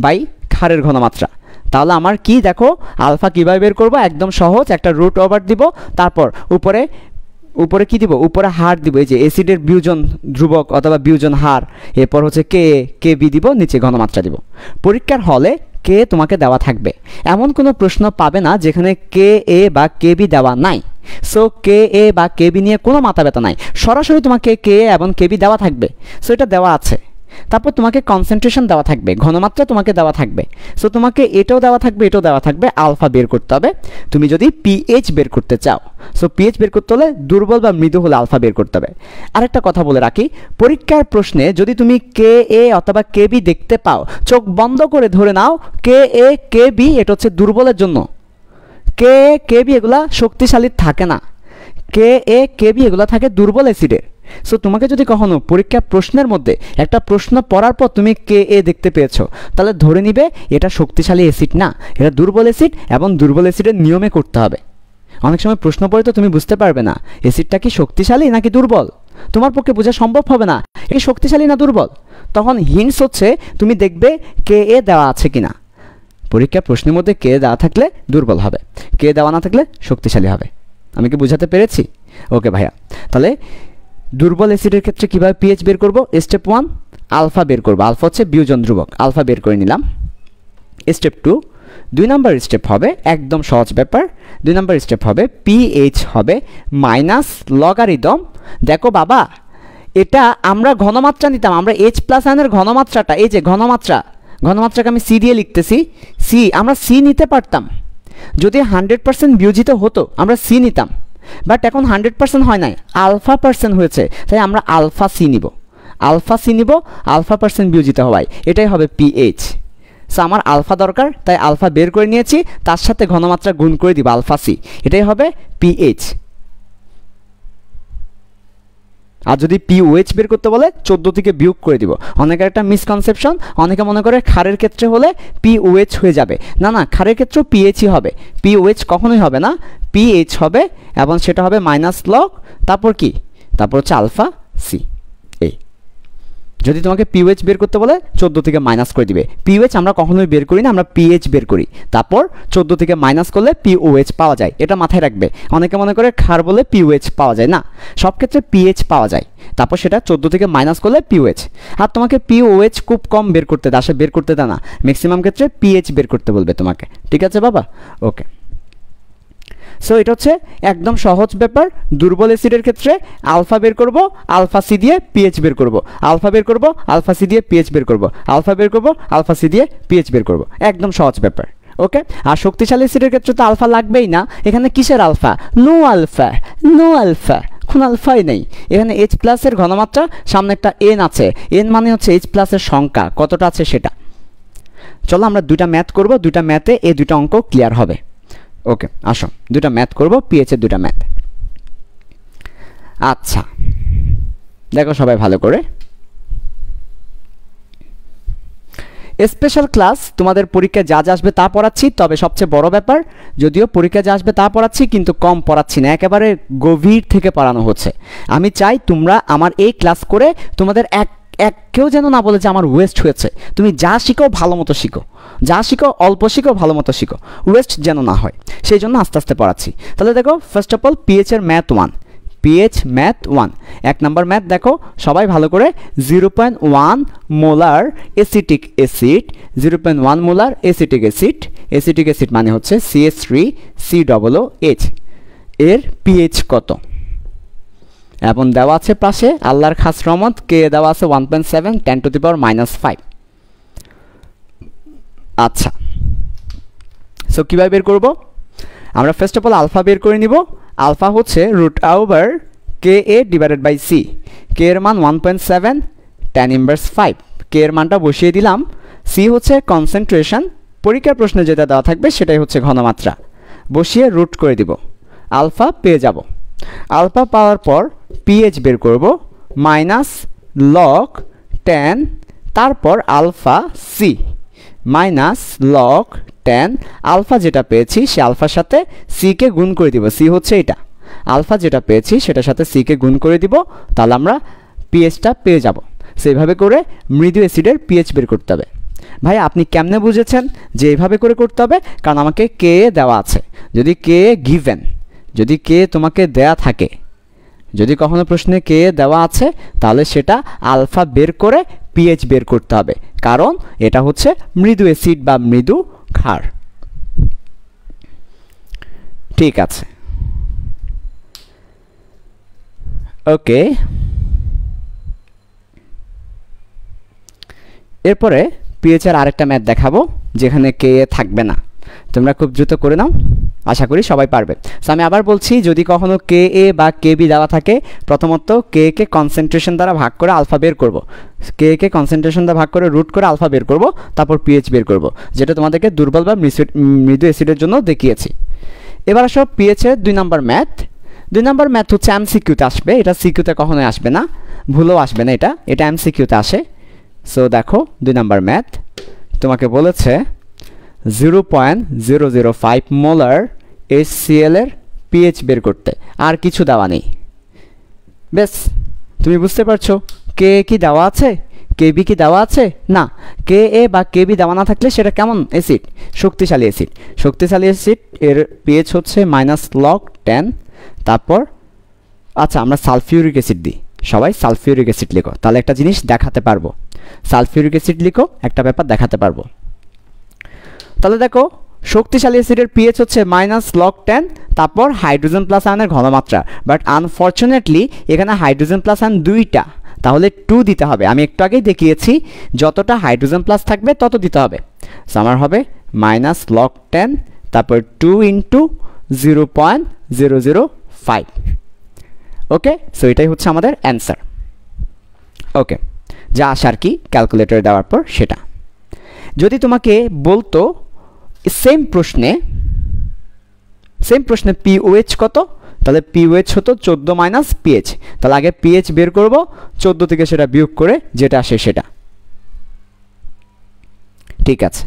by ক্ষারের ঘনমাত্রা। তাহলে আমার কি দেখো আলফা কীভাবে বের করব, একদম সহজ, একটা রুট ওভার দিব, তারপর উপরে উপরে কি দিব, উপরে হার দিব, এই যে অ্যাসিডের বিয়োজন ধ্রুবক অথবা বিয়োজন হার, এরপর হচ্ছে কে বি দিব, নিচে ঘনমাত্রা দিব। পরীক্ষার হলে কে তোমাকে দেওয়া থাকবে, এমন কোনো প্রশ্ন পাবে না যেখানে কে এ বা কে বি দেওয়া নাই। সো কে এ বা কে বি নিয়ে কোনো মাথা ব্যথা নাই, সরাসরি তোমাকে কে এ এবং কে বি দেওয়া থাকবে। সো এটা দেওয়া আছে, তারপর তোমাকে কনসেন্ট্রেশন দেওয়া থাকবে, ঘনমাত্রা তোমাকে দেওয়া থাকবে। সো তোমাকে এটাও দেওয়া থাকবে, এটাও দেওয়া থাকবে, আলফা বের করতে হবে তুমি যদি পিএইচ বের করতে চাও। সো পিএইচ বের করতে হলে দুর্বল বা মৃদু হলে আলফা বের করতে হবে। আরেকটা কথা বলে রাখি, পরীক্ষার প্রশ্নে যদি তুমি কে এ অথবা কে বি দেখতে পাও, চোখ বন্ধ করে ধরে নাও কে এ কে বি এটা হচ্ছে দুর্বলের জন্য, কে এ কে বি এগুলা শক্তিশালী থাকে না, কে এ কে বি এগুলা থাকে দুর্বল অ্যাসিডের। সো তোমাকে যদি কখনো পরীক্ষা প্রশ্নের মধ্যে একটা প্রশ্ন পড়ার পর তুমি কে এ দেখতে পেয়েছো, তাহলে ধরে নিবে এটা শক্তিশালী অ্যাসিড না, এটা দুর্বল অ্যাসিড, এবং দুর্বল অ্যাসিডের নিয়মে করতে হবে। অনেক সময় প্রশ্ন পড়ে তো তুমি বুঝতে পারবে না অ্যাসিডটা কি শক্তিশালী নাকি দুর্বল, তোমার পক্ষে বোঝা সম্ভব হবে না এটা শক্তিশালী না দুর্বল। তখন হিন্টস হচ্ছে তুমি দেখবে কে এ দেওয়া আছে কিনা, পরীক্ষা প্রশ্নের মধ্যে কে দেওয়া থাকলে দুর্বল হবে, কে দেওয়া না থাকলে শক্তিশালী হবে। আমি কি বুঝাতে পেরেছি? ওকে ভাইয়া, তাহলে দুর্বল অ্যাসিডের ক্ষেত্রে কীভাবে পিএইচ বের করব, স্টেপ 1 আলফা বের করব, আলফা হচ্ছে বিয়োজন ধ্রুবক, আলফা বের করে নিলাম। স্টেপ 2 2 নম্বর স্টেপ হবে একদম সহজ ব্যাপার, 2 নম্বর স্টেপ হবে পিএইচ হবে মাইনাস লগারিদম। দেখো বাবা, এটা আমরা ঘনমাত্রা নিতাম, আমরা এইচ প্লাস আয়নের ঘনমাত্রাটা, এই যে ঘনমাত্রাকে আমি সি দিয়ে লিখতেছি, সি আমরা সি নিতে পারতাম যদি 100% বিয়োজিত হতো, আমরা সি নিতাম, বাট এখন 100% হয় নাই, আলফা পার্সেন্ট হয়েছে, তাই আমরা আলফা সি নিব, আলফা পার্সেন্ট বিয়োজিত হওয়ায় এটাই হবে পিএইচ। সো আমার আলফা দরকার, তাই আলফা বের করে নিয়েছি, তার সাথে ঘনমাত্রা গুণ করে দিব আলফা সি, এটাই হবে পিএইচ। আর যদি পিওএইচ বের করতে বলে 14 থেকে বিয়োগ করে দিব। অনেকের একটা মিসকনসেপশন, অনেকে মনে করে ক্ষারের ক্ষেত্রে হলে পিওএইচ হয়ে যাবে, না না, ক্ষারের ক্ষেত্রেও পিএইচই হবে, পিওএইচ কখনোই হবে না, পিএইচ হবে, এবং সেটা হবে মাইনাস লগ, তারপর কি, তারপর হচ্ছে আলফা সি। এই যদি তোমাকে পিওএইচ বের করতে বলে 14 থেকে মাইনাস করে দিবে, পিওএইচ আমরা কখনোই বের করি না, আমরা পিএইচ বের করি, তারপর 14 থেকে মাইনাস করলে পিওএইচ পাওয়া যায়, এটা মাথায় রাখবে। অনেকে মনে করে ক্ষার বলে পিওএইচ পাওয়া যায় না, সব ক্ষেত্রে পিএইচ পাওয়া যায়, তারপর সেটা 14 থেকে মাইনাস করলে পিওএইচ। আর তোমাকে পিওএইচ খুব কম বের করতে দেয়, আসে বের করতে দেয় না, ম্যাক্সিমাম ক্ষেত্রে পিএইচ বের করতে বলবে তোমাকে, ঠিক আছে বাবা? ওকে, সো এটা হচ্ছে একদম সহজ ব্যাপার। দুর্বল অ্যাসিডের ক্ষেত্রে আলফা বের করব, আলফা সি দিয়ে পিএইচ বের করব, আলফা বের করব, আলফা সি দিয়ে পিএইচ বের করব, আলফা বের করব, আলফা সি দিয়ে পিএইচ বের করব, একদম সহজ ব্যাপার। ওকে, আর শক্তিশালী অ্যাসিডের ক্ষেত্রে তো আলফা লাগবেই না, এখানে কিসের আলফা, নো আলফা, কোন আলফাই নেই, এখানে এইচ প্লাসের ঘনমাত্রা, সামনে একটা এন আছে, এন মানে হচ্ছে এইচ প্লাসের সংখ্যা কতটা আছে সেটা। চলো আমরা দুইটা ম্যাথ করব, দুইটা ম্যাথে এই দুইটা অঙ্ক ক্লিয়ার হবে। ওকে, আসো দুটা ম্যাথ করব, পিএইচ এর দুটা ম্যাথ। আচ্ছা দেখো সবাই ভালো করে, স্পেশাল ক্লাস তোমাদের পরীক্ষায় যা যা আসবে তা পড়াচ্ছি, তবে সবচেয়ে বড় ব্যাপার, যদিও পরীক্ষায় যা আসবে তা পড়াচ্ছি কিন্তু কম পড়াচ্ছি না, একেবারে গভীর থেকে পড়ানো হচ্ছে। আমি চাই তোমরা আমার এই ক্লাস করে তোমাদের কেউ যেন না বলে যে আমার ওয়েস্ট হয়েছে, তুমি যা শিখো ভালো মতো শিখো, যা শিখো অল্প শিখো, ভালো মতো শিখো, ওয়েস্ট যেন না হয়, সেই জন্য আস্তে আস্তে পড়াচ্ছি। তাহলে দেখো ফার্স্ট অফ অল পিএইচ এর ম্যাথ 1, পিএইচ ম্যাথ 1 এক নম্বর ম্যাথ দেখো সবাই ভালো করে, 0.1 molar acetic acid, 0.1 molar acetic acid মানে হচ্ছে CH3COOH, এর পিএইচ কত? এবং দেওয়া আছে পাশে আল্লাহর খাস রহমত, কে দেওয়া আছে 1.7 10⁻⁻5। আচ্ছা, সো কীভাবে বের করব? আমরা ফার্স্ট অফ অল আলফা বের করে নিব। আলফা হচ্ছে √/(KA) / C, কে এর মান 1.7 10⁻⁵, কে এর মানটা বসিয়ে দিলাম। সি হচ্ছে কনসেন্ট্রেশন, পরীক্ষার প্রশ্নে যেটা দেওয়া থাকবে সেটাই হচ্ছে ঘনমাত্রা, বসিয়ে রুট করে দিব, আলফা পেয়ে যাব। আলফা পাওয়ার পর পিএইচ বের করব, মাইনাস লগ 10, তারপর alpha C minus log 10, alpha যেটা পেয়েছি সে আলফার সাথে সিকে গুণ করে দিব, সি হচ্ছে এটা, আলফা যেটা পেয়েছি সেটার সাথে সিকে গুণ করে দিব, তাহলে আমরা পিএইচটা পেয়ে যাব। সেইভাবে করে মৃদু অ্যাসিডের পিএইচ বের করতে হবে। ভাই আপনি কেমনে বুঝেছেন যে এইভাবে করে করতে হবে? কারণ আমাকে কে দেওয়া আছে। যদি কে গিভেন, যদি কে তোমাকে দেয়া থাকে, যদি কখনো প্রশ্নে কে দেওয়া আছে, তাহলে সেটা আলফা বের করে পিএইচ বের করতে হবে, কারণ এটা হচ্ছে মৃদু অ্যাসিড বা মৃদু ক্ষার। ঠিক আছে, ওকে। এরপরে পিএইচ এর আরেকটা ম্যাথ দেখাবো যেখানে কে থাকবে না। তোমরা খুব দ্রুত করে নাও, আশা করি সবাই পারবে। সো আমি আবার বলছি, যদি কখনো কে এ বা কে বি দেওয়া থাকে, প্রথমত কে কে কনসেন্ট্রেশন দ্বারা ভাগ করে আলফা বের করব, কে কে কনসেন্ট্রেশন দ্বারা ভাগ করে রুট করে আলফা বের করব, তারপর পিএইচ বের করব, যেটা তোমাদেরকে দুর্বল বা মৃদু অ্যাসিডের জন্য দেখিয়েছি। এবার আসো পিএইচ এর 2 নম্বর ম্যাথ। 2 নম্বর ম্যাথ হচ্ছে এমসিকিউতে আসবে, এটা সিকিউতে কখনোই আসবে না, ভুলেও আসবে না, এটা এমসিকিউতে আসে। সো দেখো 2 নম্বর ম্যাথ তোমাকে বলেছে 0.005 মোলার HCl এর পিএইচ বের করতে, আর কিছু দেওয়া নেই। বেশ, তুমি বুঝতে পারছো কে কি দেওয়া আছে, কে বি কি দেওয়া আছে? না, কে এ বা কে বি দেওয়া না থাকলে সেটা কেমন অ্যাসিড? শক্তিশালী অ্যাসিড। শক্তিশালী অ্যাসিড এর পিএইচ হচ্ছে -log10। তারপর আচ্ছা, আমরা সালফিউরিক অ্যাসিড দিই, সবাই সালফিউরিক অ্যাসিড লিখো, তাহলে একটা জিনিস দেখাতে পারবো। সালফিউরিক অ্যাসিড লিখো, একটা ব্যাপার দেখাতে পারবো। তাহলে দেখো শক্তিশালী অ্যাসিডের পিএইচ হচ্ছে -log10, তারপর হাইড্রোজেন প্লাস আয়নের ঘনমাত্রা। বাট আনফর্চুনেটলি এখানে হাইড্রোজেন প্লাস আয়ন 2টা, তাহলে 2 দিতে হবে। আমি একটু আগেই দেখিয়েছি যতটা হাইড্রোজেন প্লাস থাকবে তত দিতে হবে। সো আমার হবে -log10, তারপর 2 × 0.005। ওকে, সো এটাই হচ্ছে আমাদের অ্যান্সার। ওকে, যা আসে আর কি ক্যালকুলেটরে দেওয়ার পর সেটা। যদি তোমাকে বলতো সেম প্রশ্নে পিওএইচ কত, তাহলে পিওএইচ হতো 14 - পিএইচ। তাহলে আগে পিএইচ বের করব, 14 থেকে সেটা বিয়োগ করে যেটা আসে সেটা। ঠিক আছে।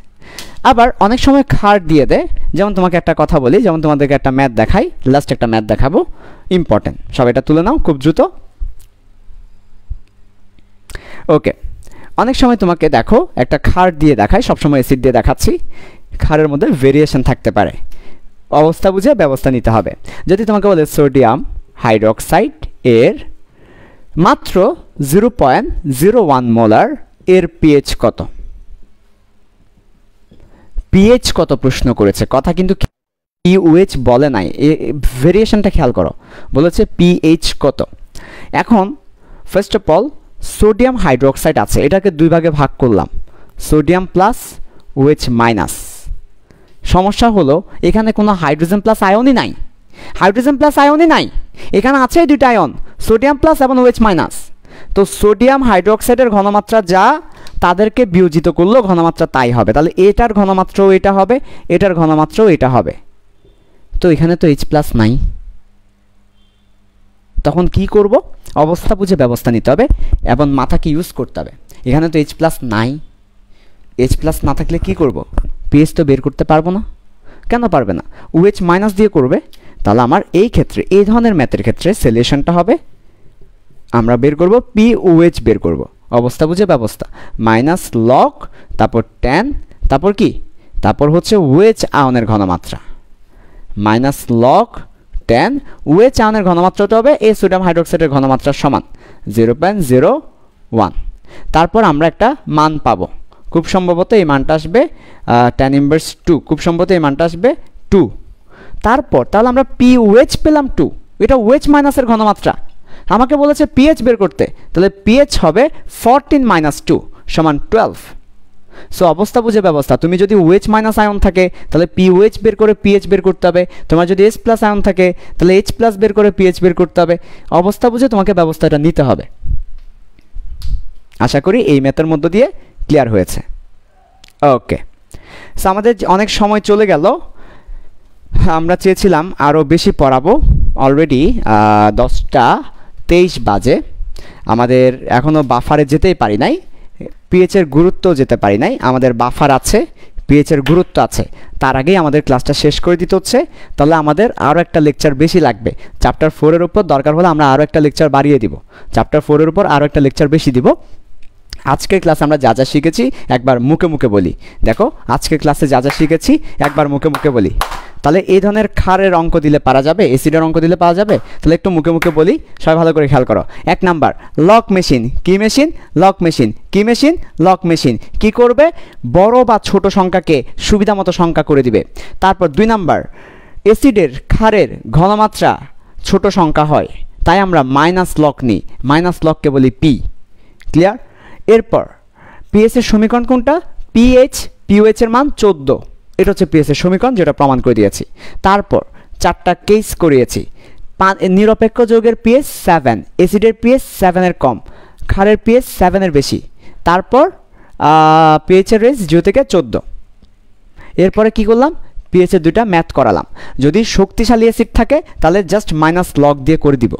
আবার অনেক সময় ক্ষার দিয়ে দেয়, যেমন তোমাকে একটা কথা বলি, যেমন তোমাদেরকে একটা ম্যাথ দেখাই, লাস্ট একটা ম্যাথ দেখাবো, ইম্পর্টেন্ট, সব এটা তুলে নাও খুব দ্রুত। ওকে, অনেক সময় তোমাকে দেখো একটা ক্ষার দিয়ে দেখায়, সবসময় অ্যাসিড দিয়ে দেখাচ্ছি, ক্ষারের মধ্যে ভেরিয়েশন থাকতে পারে, অবস্থা বুঝে ব্যবস্থা নিতে হবে। যদি তোমাকে বলে সোডিয়াম হাইড্রোক্সাইড এর মাত্র 0.01 মোলার এর পিএইচ কত? পিএইচ কত প্রশ্ন করেছে, কথা কিন্তু পিওএইচ বলে নাই, ভেরিয়েশনটা খেয়াল করো, বলেছে পিএইচ কত। এখন first of all sodium hydroxide আছে, এটাকে 2 ভাগে ভাগ করলাম, সোডিয়াম প্লাস OH মাইনাস। সমস্যা হলো এখানে কোনো হাইড্রোজেন প্লাস আয়নই নাই, এখানে আছে 2টা আয়ন, সোডিয়াম প্লাস এবং OH মাইনাস। তো সোডিয়াম হাইড্রোক্সাইডের ঘনমাত্রা যা, তাদেরকে বিয়োজিত করলেও ঘনমাত্রা তাই হবে। তাহলে এটার ঘনমাত্রাও এটা হবে, এটার ঘনমাত্রাও এটা হবে। তো এখানে তো H+ নাই, তখন কি করব? অবস্থা বুঝে ব্যবস্থা নিতে হবে এবং মাথাকে ইউজ করতে হবে। এখানে তো H+ নাই, H+ না থাকলে কি করব? পিএইচ তো বের করতে পারবো না। কেন পারবে না? OH মাইনাস দিয়ে করবে। তাহলে আমার এই ক্ষেত্রে, এই ধরনের ম্যাথের ক্ষেত্রে সলিউশনটা হবে, আমরা বের করব POH বের করব, অবস্থা বুঝে ব্যবস্থা, -log, তারপর 10, তারপর কি, তারপর হচ্ছে OH আয়নের ঘনমাত্রা, -log 10, OH আয়নের ঘনমাত্রাটা হবে এই সোডিয়াম হাইড্রোক্সাইডের ঘনমাত্রার সমান 0.01। তারপর আমরা একটা মান পাবো, খুব সম্ভবত এই মানটা আসবে tan ইনভার্স 2, খুব সম্ভবত এই মানটা আসবে 2। তারপর তাহলে আমরা POH পেলাম 2, এটা OH মাইনাসের ঘনমাত্রা। আমাকে বলেছে পিএইচ বের করতে, তাহলে পিএইচ হবে 14 - 2 সমান 12। সো অবস্থা বুঝে ব্যবস্থা, তুমি যদি OH মাইনাস আয়ন থাকে তাহলে POH বের করে পিএইচ বের করতে হবে, তোমার যদি H+ আয়ন থাকে তাহলে H+ বের করে পিএইচ বের করতে হবে, অবস্থা বুঝে তোমাকে ব্যবস্থাটা নিতে হবে। আশা করি এই ম্যাথের মধ্য দিয়ে ক্লিয়ার হয়েছে। ওকে, সো আমাদের অনেক সময় চলে গেল, আমরা চেয়েছিলাম আরও বেশি পড়াবো, অলরেডি 10টা 23 বাজে, আমাদের এখনও বাফারে যেতেই পারি নাই, পিএইচের গুরুত্ব যেতে পারি নাই, আমাদের বাফার আছে, পিএইচের গুরুত্ব আছে, তার আগেই আমাদের ক্লাসটা শেষ করে দিতে হচ্ছে। তাহলে আমাদের আরও একটা লেকচার বেশি লাগবে, চ্যাপ্টার 4 এর উপর দরকার হলে আমরা আরও একটা লেকচার বাড়িয়ে দিব, চ্যাপ্টার 4 এর উপর আরও একটা লেকচার বেশি দিব। আজকের ক্লাসে আমরা যা যা শিখেছি একবার মুখে মুখে বলি। দেখো আজকের ক্লাসে যা যা শিখেছি একবার মুখে মুখে বলি। তাহলে এই ধরনের ক্ষারের অঙ্ক দিলে পারা যাবে, অ্যাসিডের অঙ্ক দিলে পাওয়া যাবে। তাহলে একটু মুখে মুখে বলি, সবাই ভালো করে খেয়াল করো। 1 নাম্বার লক মেশিন। কি মেশিন? Lock machine. কি মেশিন? Lock machine. কি করবে? বড় বা ছোট সংখ্যাকে সুবিধা মতো সংখ্যা করে দিবে। তারপর 2 নাম্বার অ্যাসিডের ক্ষারের ঘনমাত্রা ছোট সংখ্যা হয়, তাই আমরা মাইনাস লক নিই। মাইনাস লককে বলি পি। ক্লিয়ার? এরপর পিএস এর সমীকরণ কোনটা? পিএইচ এর মান 14। এটা হচ্ছে পিএস এর সমীকরণ, যেটা প্রমাণ করে দিয়েছি। তারপর 4টা কেস করিয়েছি। নিরপেক্ষ যৌগের পিএস 7, অ্যাসিডের পিএস 7 এর কম, ক্ষারের পিএস 7 এর বেশি। তারপর পিএইচ এর রেঞ্জ 0 থেকে 14। এরপরে কি করলাম? পিএইচ এর 2টা ম্যাথ করালাম। যদি শক্তিশালী অ্যাসিড থাকে তাহলে জাস্ট মাইনাস লগ দিয়ে করে দিব,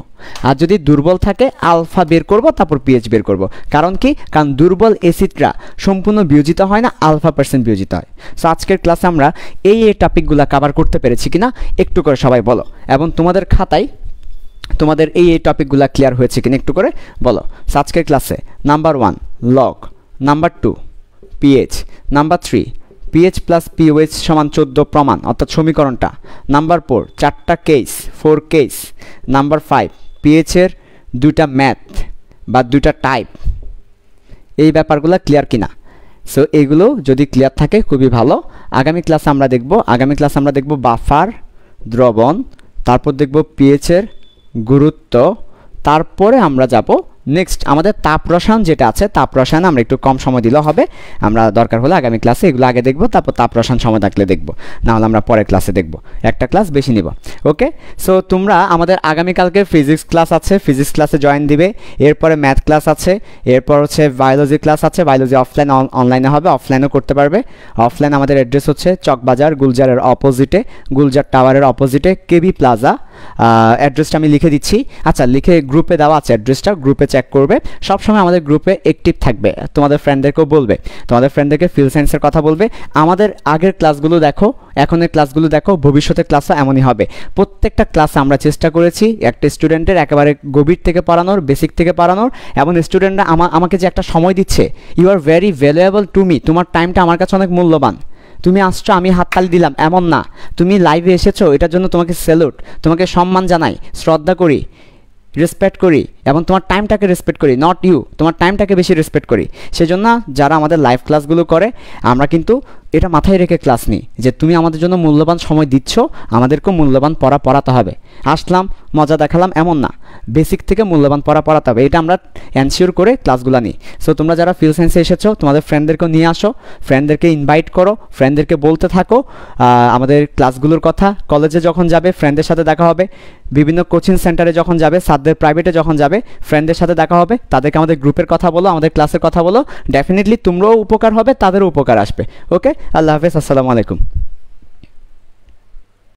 আর যদি দুর্বল থাকে আলফা বের করব, তারপর পিএইচ বের করব। কারণ কি? কারণ দুর্বল অ্যাসিডরা সম্পূর্ণ বিয়োজিত হয় না, আলফা % বিয়োজিত হয়। সো আজকের ক্লাসে আমরা এই টপিকগুলো কভার করতে পেরেছি কিনা একটু করে সবাই বলো, এবং তোমাদের খাতায় তোমাদের এই টপিকগুলো ক্লিয়ার হয়েছে কিনা একটু করে বলো। সো আজকের ক্লাসে number 1 log, number 2 pH, number 3 pH plus pOH সমান 14 প্রমাণ অর্থাৎ সমীকরণটা, নাম্বার 4 4টা কেস 4 কেস, নাম্বার 5 পিএইচের 2টা ম্যাথ বা 2টা টাইপ, এই ব্যাপারগুলো ক্লিয়ার কিনা। সো এইগুলো যদি ক্লিয়ার থাকে খুবই ভালো। আগামী ক্লাসে আমরা দেখব বাফার, দ্রবণ, তারপর দেখব পিএইচের গুরুত্ব, তারপরে আমরা যাব নেক্সট আমাদের তাপ রসায়ন যেটা আছে, তাপ রসায়ন আমরা একটু কম সময় দিলেও হবে, আমরা দরকার হলে আগামী ক্লাসে এগুলো আগে দেখব, তারপর তাপ রসায়ন সময় থাকলে দেখব, নাহলে আমরা পরের ক্লাসে দেখব, একটা ক্লাস বেশি নিব। ওকে, সো তোমরা আমাদের আগামীকালকে ফিজিক্স ক্লাস আছে, ফিজিক্স ক্লাসে জয়েন দিবে। এরপরে ম্যাথ ক্লাস আছে, এরপর হচ্ছে বায়োলজি ক্লাস আছে। বায়োলজি অফলাইন অনলাইনে হবে, অফলাইনও করতে পারবে। অফলাইন আমাদের অ্যাড্রেস হচ্ছে চকবাজার, গুলজারের অপোজিটে, গুলজার টাওয়ারের অপোজিটে কেবি প্লাজা। অ্যাড্রেসটা আমি লিখে দিচ্ছি। আচ্ছা, লিখে গ্রুপে দেওয়া আছে অ্যাড্রেসটা, গ্রুপে চেক করবে। সবসময় আমাদের গ্রুপে অ্যাক্টিভ থাকবে, তোমাদের ফ্রেন্ডদেরকেও বলবে, তোমাদের ফ্রেন্ডদেরকে ফিল সায়েন্সের কথা বলবে। আমাদের আগের ক্লাসগুলো দেখো, এখনের ক্লাসগুলো দেখো, ভবিষ্যতের ক্লাসও এমনই হবে। প্রত্যেকটা ক্লাসে আমরা চেষ্টা করেছি একটা স্টুডেন্টের একেবারে গভীর থেকে পড়ানোর, বেসিক থেকে পড়ানোর, এবং স্টুডেন্টরা আমাকে যে একটা সময় দিচ্ছে, you are very valuable to me. তোমার টাইমটা আমার কাছে অনেক মূল্যবান। তুমি আসছো, আমি হাততালি দিলাম এমন না, তুমি লাইভে এসেছো, এটার জন্য তোমাকে স্যালুট, তোমাকে সম্মান জানাই, শ্রদ্ধা করি, রেসপেক্ট করি, এবং তোমার টাইমটাকে রেসপেক্ট করি, নট ইউ, তোমার টাইমটাকে বেশি রেসপেক্ট করি। সেজন্য যারা আমাদের লাইভ ক্লাসগুলো করে, আমরা কিন্তু এটা মাথায় রেখে ক্লাস নিই যে তুমি আমাদের জন্য মূল্যবান সময় দিচ্ছ, আমাদেরকেও মূল্যবান পড়াতে হবে। আসলাম, মজা দেখালাম এমন না, বেসিক থেকে মূল্যবান পড়াতে হবে, এটা আমরা এনশিওর করে ক্লাসগুলো নিই। সো তোমরা যারা ফিল সায়েন্সে এসেছো, তোমাদের ফ্রেন্ডদেরকেও নিয়ে আসো, ফ্রেন্ডদেরকে ইনভাইট করো, ফ্রেন্ডদেরকে বলতে থাকো আমাদের ক্লাসগুলোর কথা। কলেজে যখন যাবে ফ্রেন্ডদের সাথে দেখা হবে, বিভিন্ন কোচিং সেন্টারে যখন যাবে, সাধ্যের প্রাইভেটে যখন যাবে, ফ্রেন্ডদের সাথে দেখা হবে, তাদেরকে আমাদের গ্রুপের কথা বলো, আমাদের ক্লাসের কথা বলো। ডেফিনেটলি তোমরাও উপকার হবে, তাদেরও উপকার আসবে। ওকে, আল্লাহ হাফেজ, আসসালামু আলাইকুম।